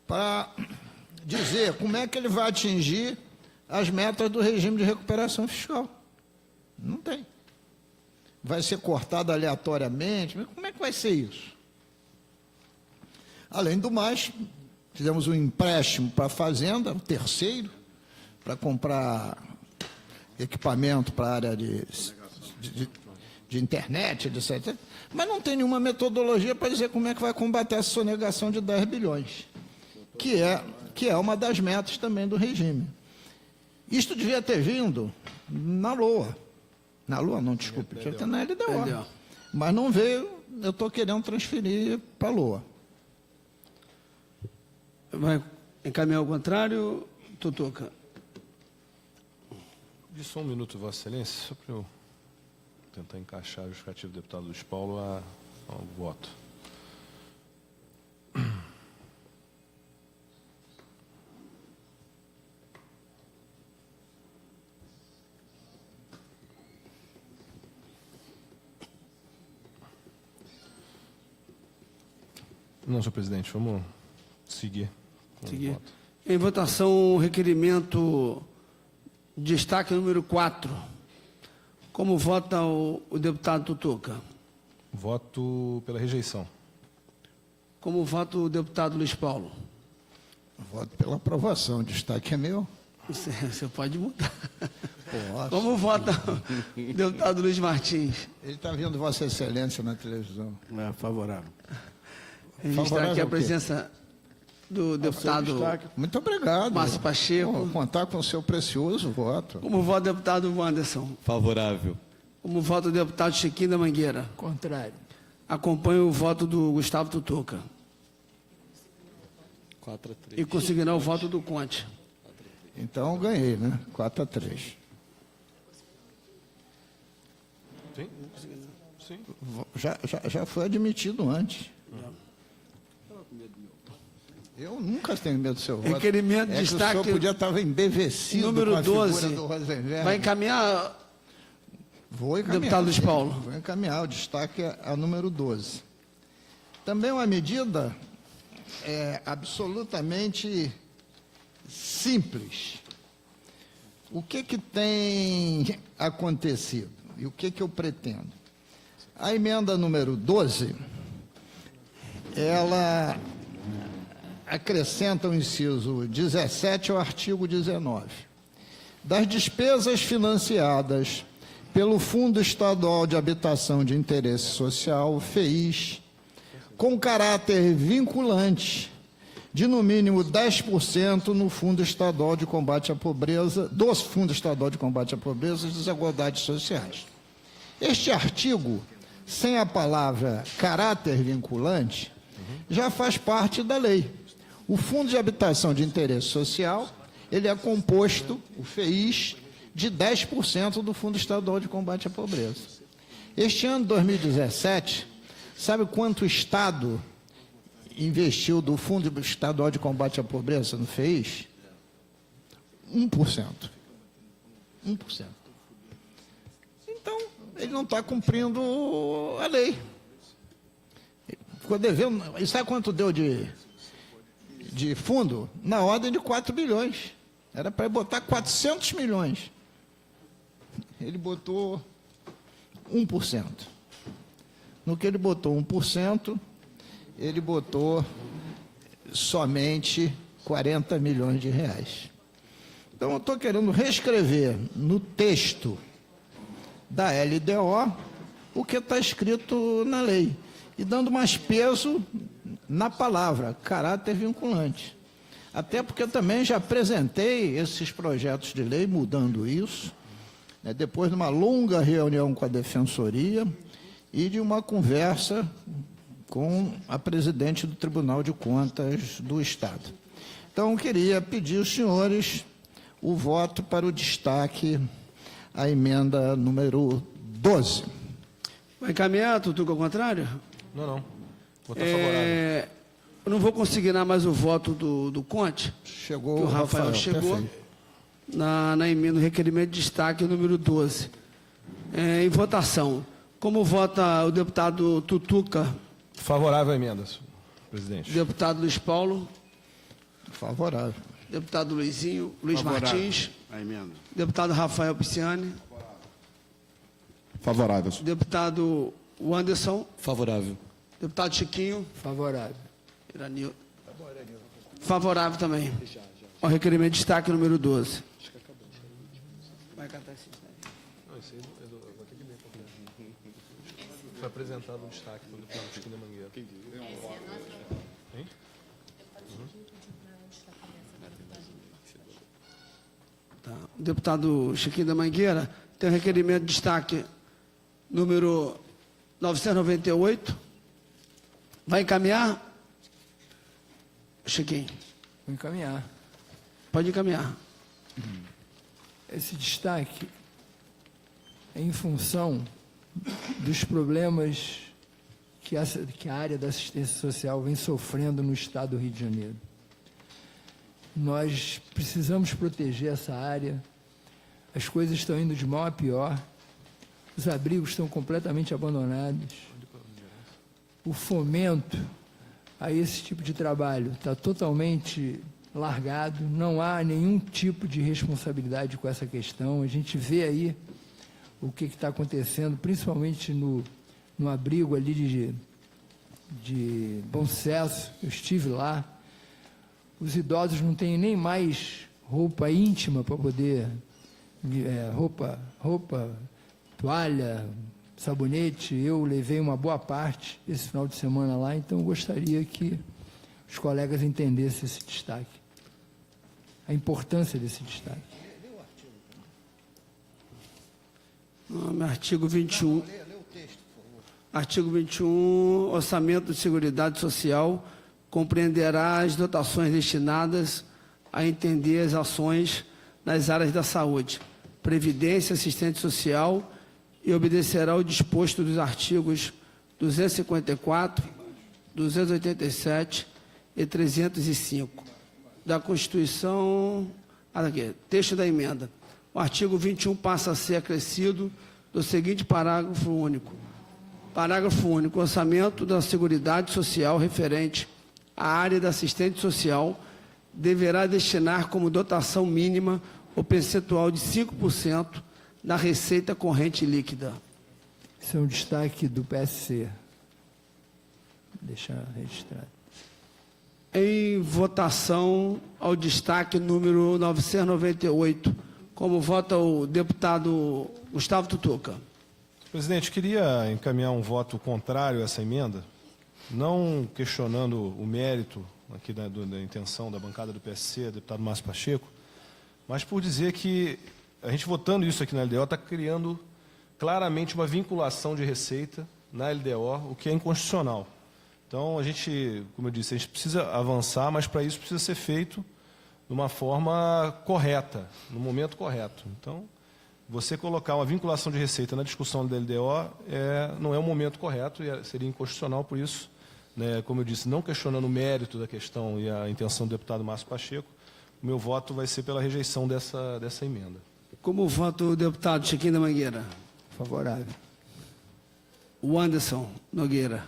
para dizer como é que ele vai atingir as metas do regime de recuperação fiscal. Não tem. Vai ser cortado aleatoriamente, mas como é que vai ser isso? Além do mais, fizemos um empréstimo para a Fazenda, um terceiro, para comprar equipamento para a área de internet, etc. Mas não tem nenhuma metodologia para dizer como é que vai combater essa sonegação de 10 bilhões, que é uma das metas também do regime. Isto devia ter vindo na LOA. Na LOA, não, desculpe, devia ter na LDO. Mas não veio, eu estou querendo transferir para a LOA. Vai encaminhar ao contrário, Tutuca? Só um minuto, Vossa Excelência, só para eu tentar encaixar o justificativo do deputado Luiz Paulo ao voto. Não, senhor presidente, vamos seguir com o voto. Em votação, o requerimento destaque número 4. Como vota o deputado Tutuca? Voto pela rejeição. Como vota o deputado Luiz Paulo? Voto pela aprovação. O destaque é meu. Você pode mudar. Posso. Como vota o deputado Luiz Martins? Ele está vendo Vossa Excelência na televisão. É favorável. Registrar aqui Favorável a ao quê? presença do deputado Muito obrigado. Márcio Pacheco. Vou contar com o seu precioso voto. Como vota o deputado Wanderson? Favorável. Como vota o deputado Chiquinho da Mangueira? Contrário. Acompanho o voto do Gustavo Tutuca. 4 a 3. E conseguirá o voto do Conte. Então eu ganhei, né? 4-3. Sim? Sim. Já foi admitido antes. Eu nunca tenho medo do seu voto. Requerimento É que destaque o senhor podia estar embevecido número com a 12. figura do Rosenberg. Vai encaminhar, Vou encaminhar. deputado Luiz Paulo. Vou encaminhar. O destaque é a número 12. Também uma medida absolutamente simples. O que tem acontecido e o que eu pretendo? A emenda número 12, ela acrescenta o inciso 17 ao artigo 19. Das despesas financiadas pelo Fundo Estadual de Habitação de Interesse Social, FEIS, com caráter vinculante de no mínimo 10% no Fundo Estadual de Combate à Pobreza, do Fundo Estadual de Combate à Pobreza e Desigualdades Sociais. Este artigo, sem a palavra caráter vinculante, já faz parte da lei. O Fundo de Habitação de Interesse Social, ele é composto, o FEIS, de 10% do Fundo Estadual de Combate à Pobreza. Este ano, 2017, sabe quanto o Estado investiu do Fundo Estadual de Combate à Pobreza no FEIS? 1%. 1%. Então, ele não está cumprindo a lei. Ficou devendo. E sabe quanto deu de fundo? Na ordem de 4 bilhões. Era para botar 400 milhões. Ele botou 1%. No que ele botou 1%, ele botou somente 40 milhões de reais. Então, eu estou querendo reescrever no texto da LDO o que está escrito na lei e dando mais peso na palavra, caráter vinculante. Até porque eu também já apresentei esses projetos de lei, mudando isso, né, depois de uma longa reunião com a Defensoria e de uma conversa com a presidente do Tribunal de Contas do Estado. Então, queria pedir aos senhores o voto para o destaque à emenda número 12. Vai encaminhar, Tutuca, ao contrário? Não. Voto favorável. Eu não vou consignar mais o voto do Conte, Chegou que o Rafael chegou, perfeito. na emenda, no requerimento de destaque número 12. Em votação. Como vota o deputado Tutuca, Favorável à emenda, senhor presidente. deputado Luiz Paulo, Favorável. deputado Luiz Martins, A emenda. deputado Rafael Pisciani, Favorável, senhor. deputado Wanderson, Favorável. deputado Chiquinho, Favorável. Iranil. Favorável também. Ao requerimento de destaque número 12. Vai catar esse destaque. Não, isso aí eu vou ter que ler. Foi apresentado um destaque pelo deputado Chiquinho da Mangueira. Hein? Tá. O deputado Chiquinho da Mangueira tem um requerimento de destaque número 998. Vai encaminhar? Chiquinho, Vou encaminhar. pode encaminhar. Esse destaque é em função dos problemas que a área da assistência social vem sofrendo no estado do Rio de Janeiro. Nós precisamos proteger essa área. As coisas estão indo de mal a pior. Os abrigos estão completamente abandonados. O fomento a esse tipo de trabalho está totalmente largado. Não há nenhum tipo de responsabilidade com essa questão. A gente vê aí o que está acontecendo, principalmente no abrigo ali de Bom Sucesso. Eu estive lá. Os idosos não têm nem mais roupa íntima para poder... roupa, toalha, sabonete. Eu levei uma boa parte esse final de semana lá, então eu gostaria que os colegas entendessem esse destaque, a importância desse destaque. Artigo 21. Artigo 21, orçamento de Seguridade Social compreenderá as dotações destinadas a entender as ações nas áreas da saúde, previdência, assistente social e obedecerá ao disposto dos artigos 254, 287 e 305 da Constituição. Aqui, texto da emenda. O artigo 21 passa a ser acrescido do seguinte parágrafo único. Parágrafo único. O orçamento da Seguridade Social referente à área da assistente social deverá destinar como dotação mínima o percentual de 5% da receita corrente líquida. Esse é um destaque do PSC. Deixa registrado. Em votação ao destaque número 998. Como vota o deputado Gustavo Tutuca? Presidente, queria encaminhar um voto contrário a essa emenda, não questionando o mérito aqui da intenção da bancada do PSC, deputado Márcio Pacheco, mas por dizer que a gente votando isso aqui na LDO está criando claramente uma vinculação de receita na LDO, o que é inconstitucional. Então, a gente, como eu disse, a gente precisa avançar, mas para isso precisa ser feito de uma forma correta, no momento correto. Então, você colocar uma vinculação de receita na discussão da LDO não é o momento correto e seria inconstitucional, por isso, né, como eu disse, não questionando o mérito da questão e a intenção do deputado Márcio Pacheco, o meu voto vai ser pela rejeição dessa emenda. Como vota o deputado Chiquinho da Mangueira? Favorável. O Anderson Nogueira.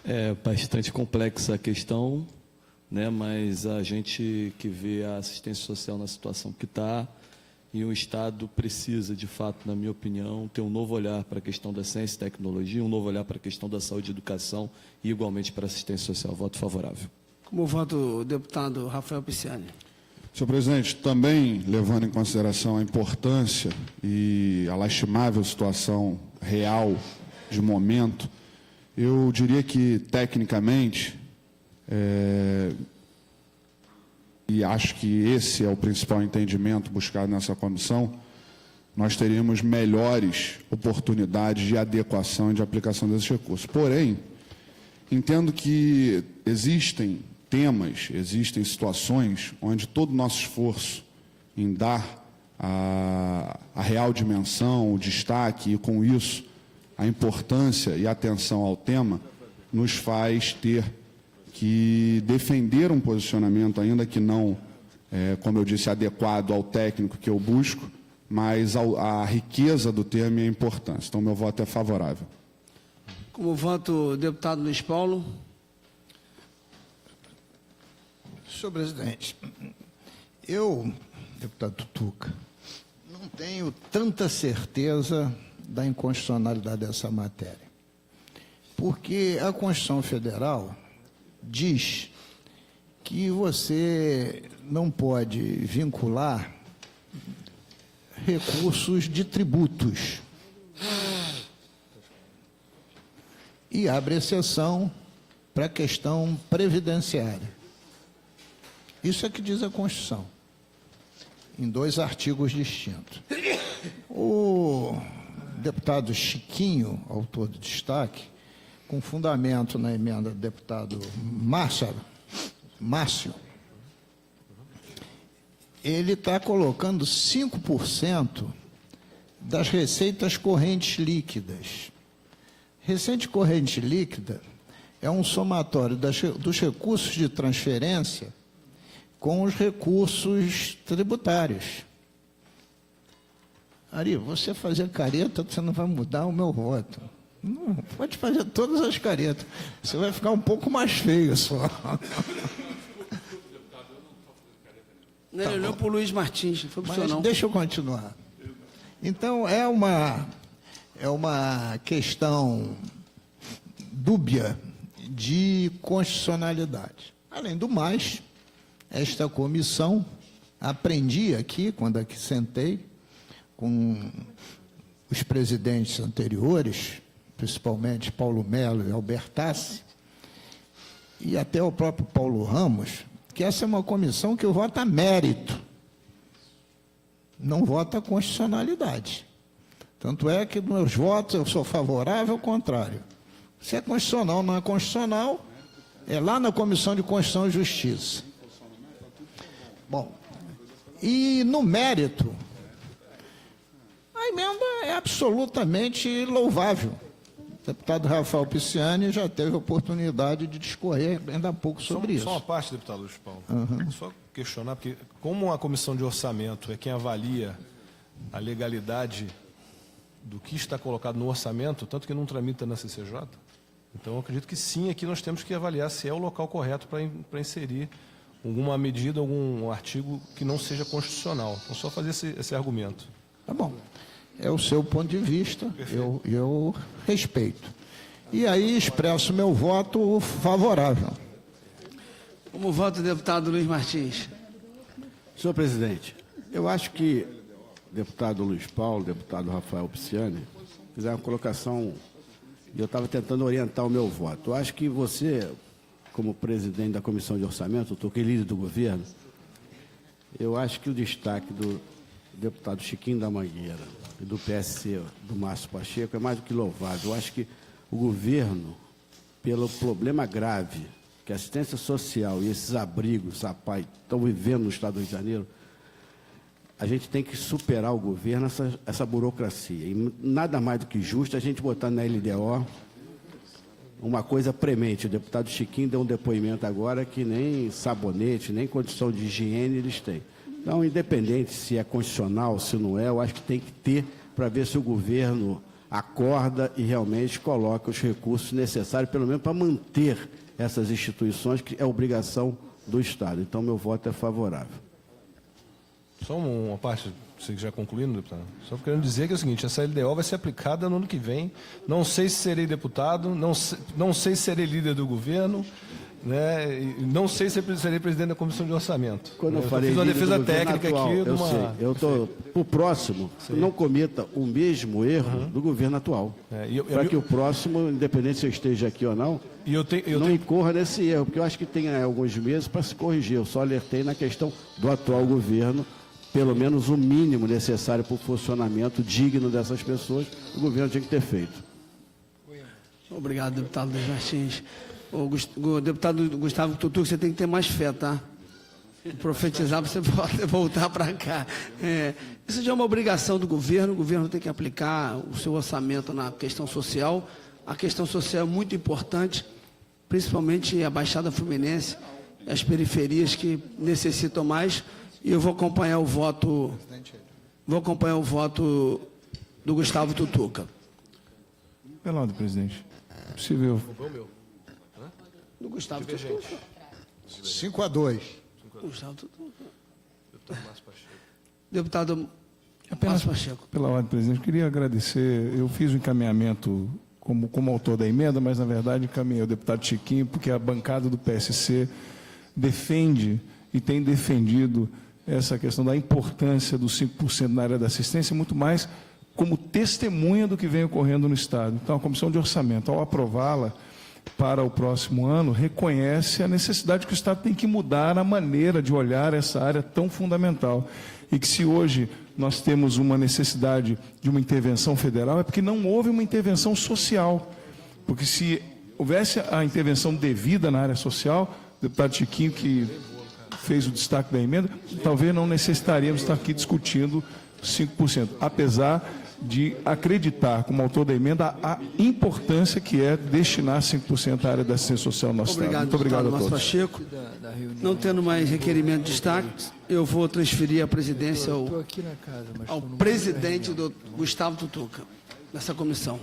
É bastante complexa a questão, né? Mas a gente que vê a assistência social na situação que está, e o Estado precisa, de fato, na minha opinião, ter um novo olhar para a questão da ciência e tecnologia, um novo olhar para a questão da saúde e educação e, igualmente, para a assistência social. Voto favorável. Como vota o deputado Rafael Pisciani? Senhor presidente, também levando em consideração a importância e a lastimável situação real de momento, eu diria que, tecnicamente, e acho que esse é o principal entendimento buscado nessa comissão, nós teríamos melhores oportunidades de adequação e de aplicação desses recursos. Porém, entendo que existem temas, existem situações onde todo o nosso esforço em dar a real dimensão, o destaque e, com isso, a importância e atenção ao tema, nos faz ter que defender um posicionamento, ainda que não, como eu disse, adequado ao técnico que eu busco, mas a riqueza do termo e a importância. Então, meu voto é favorável. Como voto, deputado Luiz Paulo. Senhor presidente, eu, deputado Tutuca, não tenho tanta certeza da inconstitucionalidade dessa matéria. Porque a Constituição Federal diz que você não pode vincular recursos de tributos. E abre exceção para a questão previdenciária. Isso é que diz a Constituição, em 2 artigos distintos. O deputado Chiquinho, autor do destaque, com fundamento na emenda do deputado Márcio, ele está colocando 5% das receitas correntes líquidas. Receita corrente líquida é um somatório dos recursos de transferência com os recursos tributários. Ari, você fazer careta, você não vai mudar o meu voto. Não, pode fazer todas as caretas. Você vai ficar um pouco mais feio só. Não, ele olhou para o Luiz Martins, foi para o senhor Mas não. deixa eu continuar. Então, é uma questão dúbia de constitucionalidade. Além do mais, esta comissão, aprendi aqui, quando aqui sentei, com os presidentes anteriores, principalmente Paulo Melo e Albertassi, e até o próprio Paulo Ramos, que essa é uma comissão que vota mérito, não vota constitucionalidade. Tanto é que nos meus votos eu sou favorável ao contrário. Se é constitucional, não é constitucional, é lá na Comissão de Constituição e Justiça. Bom, e no mérito, a emenda é absolutamente louvável. O deputado Rafael Pisciani já teve a oportunidade de discorrer ainda há pouco sobre isso. Só uma parte, deputado Luiz Paulo. Só questionar, porque como a comissão de orçamento é quem avalia a legalidade do que está colocado no orçamento, tanto que não tramita na CCJ, então eu acredito que sim, aqui nós temos que avaliar se é o local correto para inserir alguma medida, algum artigo que não seja constitucional. Então, só fazer esse argumento. Tá bom. É o seu ponto de vista, eu respeito. E aí expresso meu voto favorável. Como voto, deputado Luiz Martins. Senhor presidente, eu acho que o deputado Luiz Paulo, o deputado Rafael Pisciani, fizeram uma colocação, e eu estava tentando orientar o meu voto. Eu acho que você, como presidente da Comissão de Orçamento, eu que líder do governo, eu acho que o destaque do deputado Chiquinho da Mangueira e do PSC, do Márcio Pacheco, é mais do que louvável. Eu acho que o governo, pelo problema grave que a assistência social e esses abrigos, a PAI, estão vivendo no Estado do Rio de Janeiro, a gente tem que superar o governo, essa burocracia. E nada mais do que justo a gente botar na LDO uma coisa premente. O deputado Chiquinho deu um depoimento agora que nem sabonete, nem condição de higiene eles têm. Então, independente se é constitucional, se não é, eu acho que tem que ter para ver se o governo acorda e realmente coloca os recursos necessários, pelo menos para manter essas instituições, que é obrigação do Estado. Então, meu voto é favorável. Só uma parte, você já concluindo, deputado? Só querendo dizer que é o seguinte, essa LDO vai ser aplicada no ano que vem. Não sei se serei deputado, não sei se serei líder do governo, né? E não sei se serei presidente da Comissão de Orçamento. Quando eu falei fiz uma defesa técnica atual, aqui. Eu sei. Eu estou, para o próximo, não cometa o mesmo erro do governo atual. Para que o próximo, independente se eu esteja aqui ou não, não incorra nesse erro, porque eu acho que tem alguns meses para se corrigir. Eu só alertei na questão do atual governo, pelo menos o mínimo necessário para o funcionamento digno dessas pessoas, o governo tinha que ter feito. Obrigado, deputado Luiz Martins. O deputado Gustavo Tutu, você tem que ter mais fé, tá? Profetizar para você voltar para cá. Isso já é uma obrigação do governo. O governo tem que aplicar o seu orçamento na questão social. A questão social é muito importante, principalmente a Baixada Fluminense, as periferias que necessitam mais. E eu vou acompanhar o voto do Gustavo Tutuca. Pela ordem, presidente. É possível. Do Gustavo Tutuca. 5-2. Gustavo Tutuca. Deputado Apenas Márcio Pacheco. pela ordem, presidente, eu queria agradecer. Eu fiz o encaminhamento como autor da emenda, mas, na verdade, encaminhei ao deputado Chiquinho, porque a bancada do PSC defende e tem defendido essa questão da importância dos 5% na área da assistência, muito mais como testemunha do que vem ocorrendo no Estado. Então, a Comissão de Orçamento, ao aprová-la para o próximo ano, reconhece a necessidade que o Estado tem que mudar a maneira de olhar essa área tão fundamental. E que se hoje nós temos uma necessidade de uma intervenção federal, é porque não houve uma intervenção social. Porque se houvesse a intervenção devida na área social, o deputado Chiquinho, que fez o destaque da emenda, talvez não necessitaríamos estar aqui discutindo 5%, apesar de acreditar, como autor da emenda, a importância que é destinar 5% à área da assistência social no nosso Estado. Muito obrigado a todos. Pacheco. Não tendo mais requerimento de destaque, eu vou transferir a presidência ao presidente do Gustavo Tutuca, dessa comissão.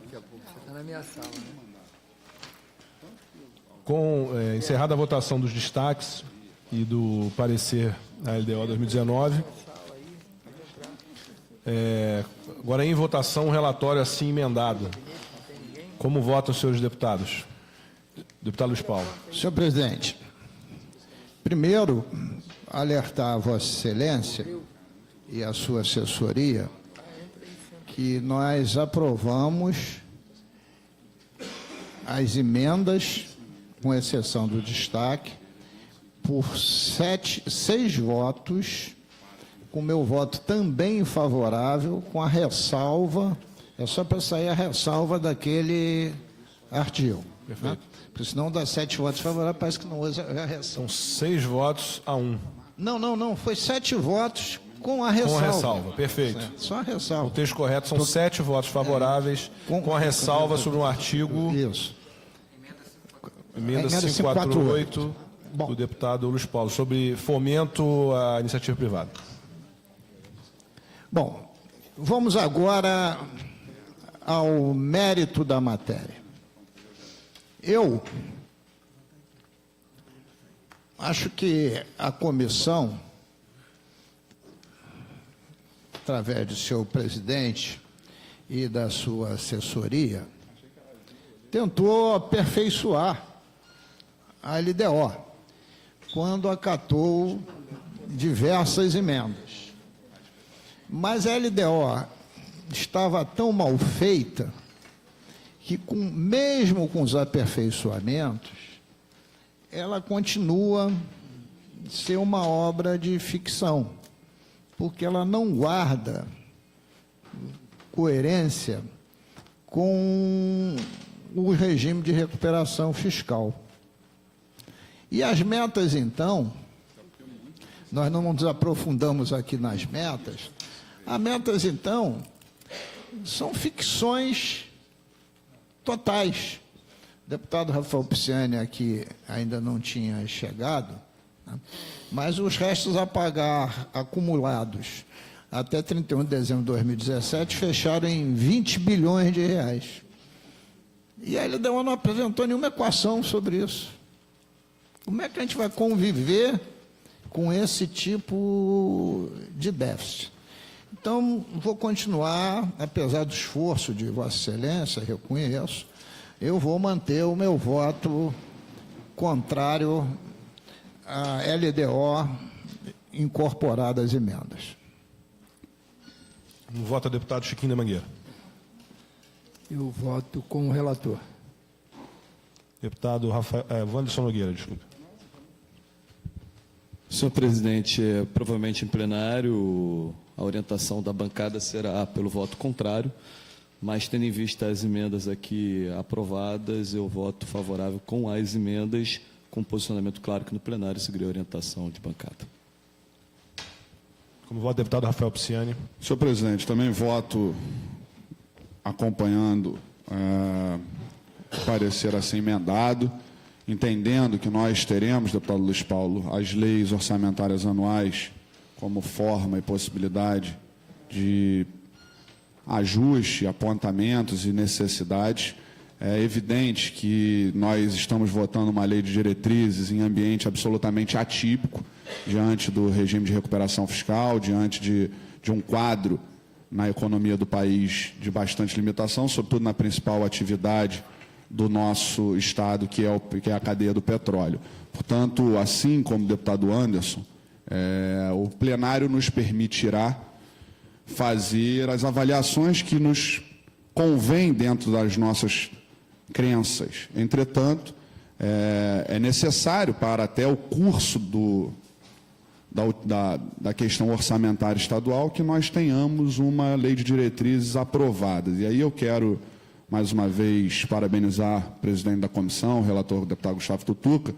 Está na minha sala, né? Com encerrada a votação dos destaques e do parecer da LDO 2019, agora em votação o relatório assim emendado. Como votam os senhores deputados? Deputado Luiz Paulo. Senhor presidente, primeiro, alertar a Vossa Excelência e a sua assessoria que nós aprovamos as emendas, com exceção do destaque, por 6 votos, com meu voto também favorável, com a ressalva, é só para sair a ressalva daquele artigo. Perfeito. Né? Porque senão dá 7 votos favoráveis, parece que não usa a ressalva. São 6 votos a 1. Não, foi 7 votos com a ressalva. Com a ressalva, perfeito. Só a ressalva. O texto correto são 7 votos favoráveis com a ressalva sobre um artigo. Isso. Emenda 548 do deputado Luiz Paulo, sobre fomento à iniciativa privada. Bom, vamos agora ao mérito da matéria. Eu acho que a comissão, através do seu presidente e da sua assessoria, tentou aperfeiçoar a LDO, quando acatou diversas emendas. Mas a LDO estava tão mal feita que, mesmo com os aperfeiçoamentos, ela continua a ser uma obra de ficção, porque ela não guarda coerência com o regime de recuperação fiscal. E as metas, então, nós não nos aprofundamos aqui nas metas, as metas, então, são ficções totais. O deputado Rafael Pisciani aqui ainda não tinha chegado, né? Mas os restos a pagar acumulados até 31 de dezembro de 2017 fecharam em 20 bilhões de reais. E a LDO não apresentou nenhuma equação sobre isso. Como é que a gente vai conviver com esse tipo de déficit? Então, vou continuar, apesar do esforço de Vossa Excelência, reconheço, eu vou manter o meu voto contrário à LDO incorporada às emendas. No voto, deputado Chiquinho da Mangueira. Eu voto com o relator. Deputado Wanderson Nogueira, desculpe. Senhor presidente, provavelmente em plenário, a orientação da bancada será pelo voto contrário, mas tendo em vista as emendas aqui aprovadas, eu voto favorável com as emendas, com posicionamento claro que no plenário seguiria a orientação de bancada. Como voto, deputado Rafael Pisciani. Senhor presidente, também voto acompanhando o parecer assim emendado, entendendo que nós teremos, deputado Luiz Paulo, as leis orçamentárias anuais como forma e possibilidade de ajuste, apontamentos e necessidades. É evidente que nós estamos votando uma lei de diretrizes em ambiente absolutamente atípico, diante do regime de recuperação fiscal, diante de um quadro na economia do país de bastante limitação, sobretudo na principal atividade do nosso Estado, que é a cadeia do petróleo. Portanto, assim como o deputado Anderson, o plenário nos permitirá fazer as avaliações que nos convém dentro das nossas crenças. Entretanto, é necessário para até o curso da questão orçamentária estadual que nós tenhamos uma lei de diretrizes aprovada. E aí eu quero, mais uma vez, parabenizar o presidente da comissão, o relator, o deputado Gustavo Tutuca,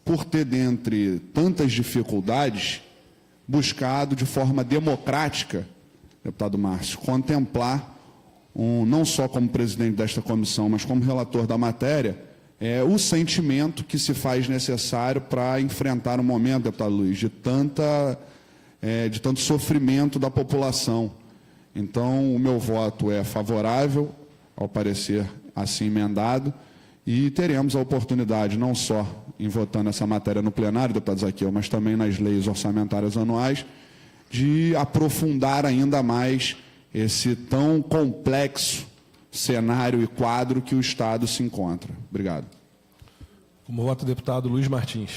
por ter, dentre tantas dificuldades, buscado de forma democrática, deputado Márcio, contemplar, não só como presidente desta comissão, mas como relator da matéria, o sentimento que se faz necessário para enfrentar um momento, deputado Luiz, de tanto sofrimento da população. Então, o meu voto é favorável ao parecer assim emendado e teremos a oportunidade, não só em votando essa matéria no plenário, deputado Zaqueu, mas também nas leis orçamentárias anuais, de aprofundar ainda mais esse tão complexo cenário e quadro que o Estado se encontra. Obrigado. Como voto, deputado Luiz Martins.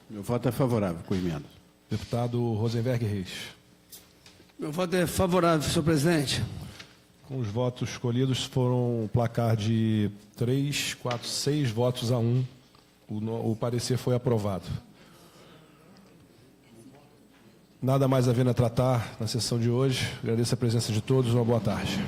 Meu voto é favorável com emenda. Deputado Rosenberg Reis. Meu voto é favorável, senhor presidente. Com os votos escolhidos, foram um placar de 3, 4, 6 votos a 1. O parecer foi aprovado. Nada mais havendo a tratar na sessão de hoje. Agradeço a presença de todos. Uma boa tarde.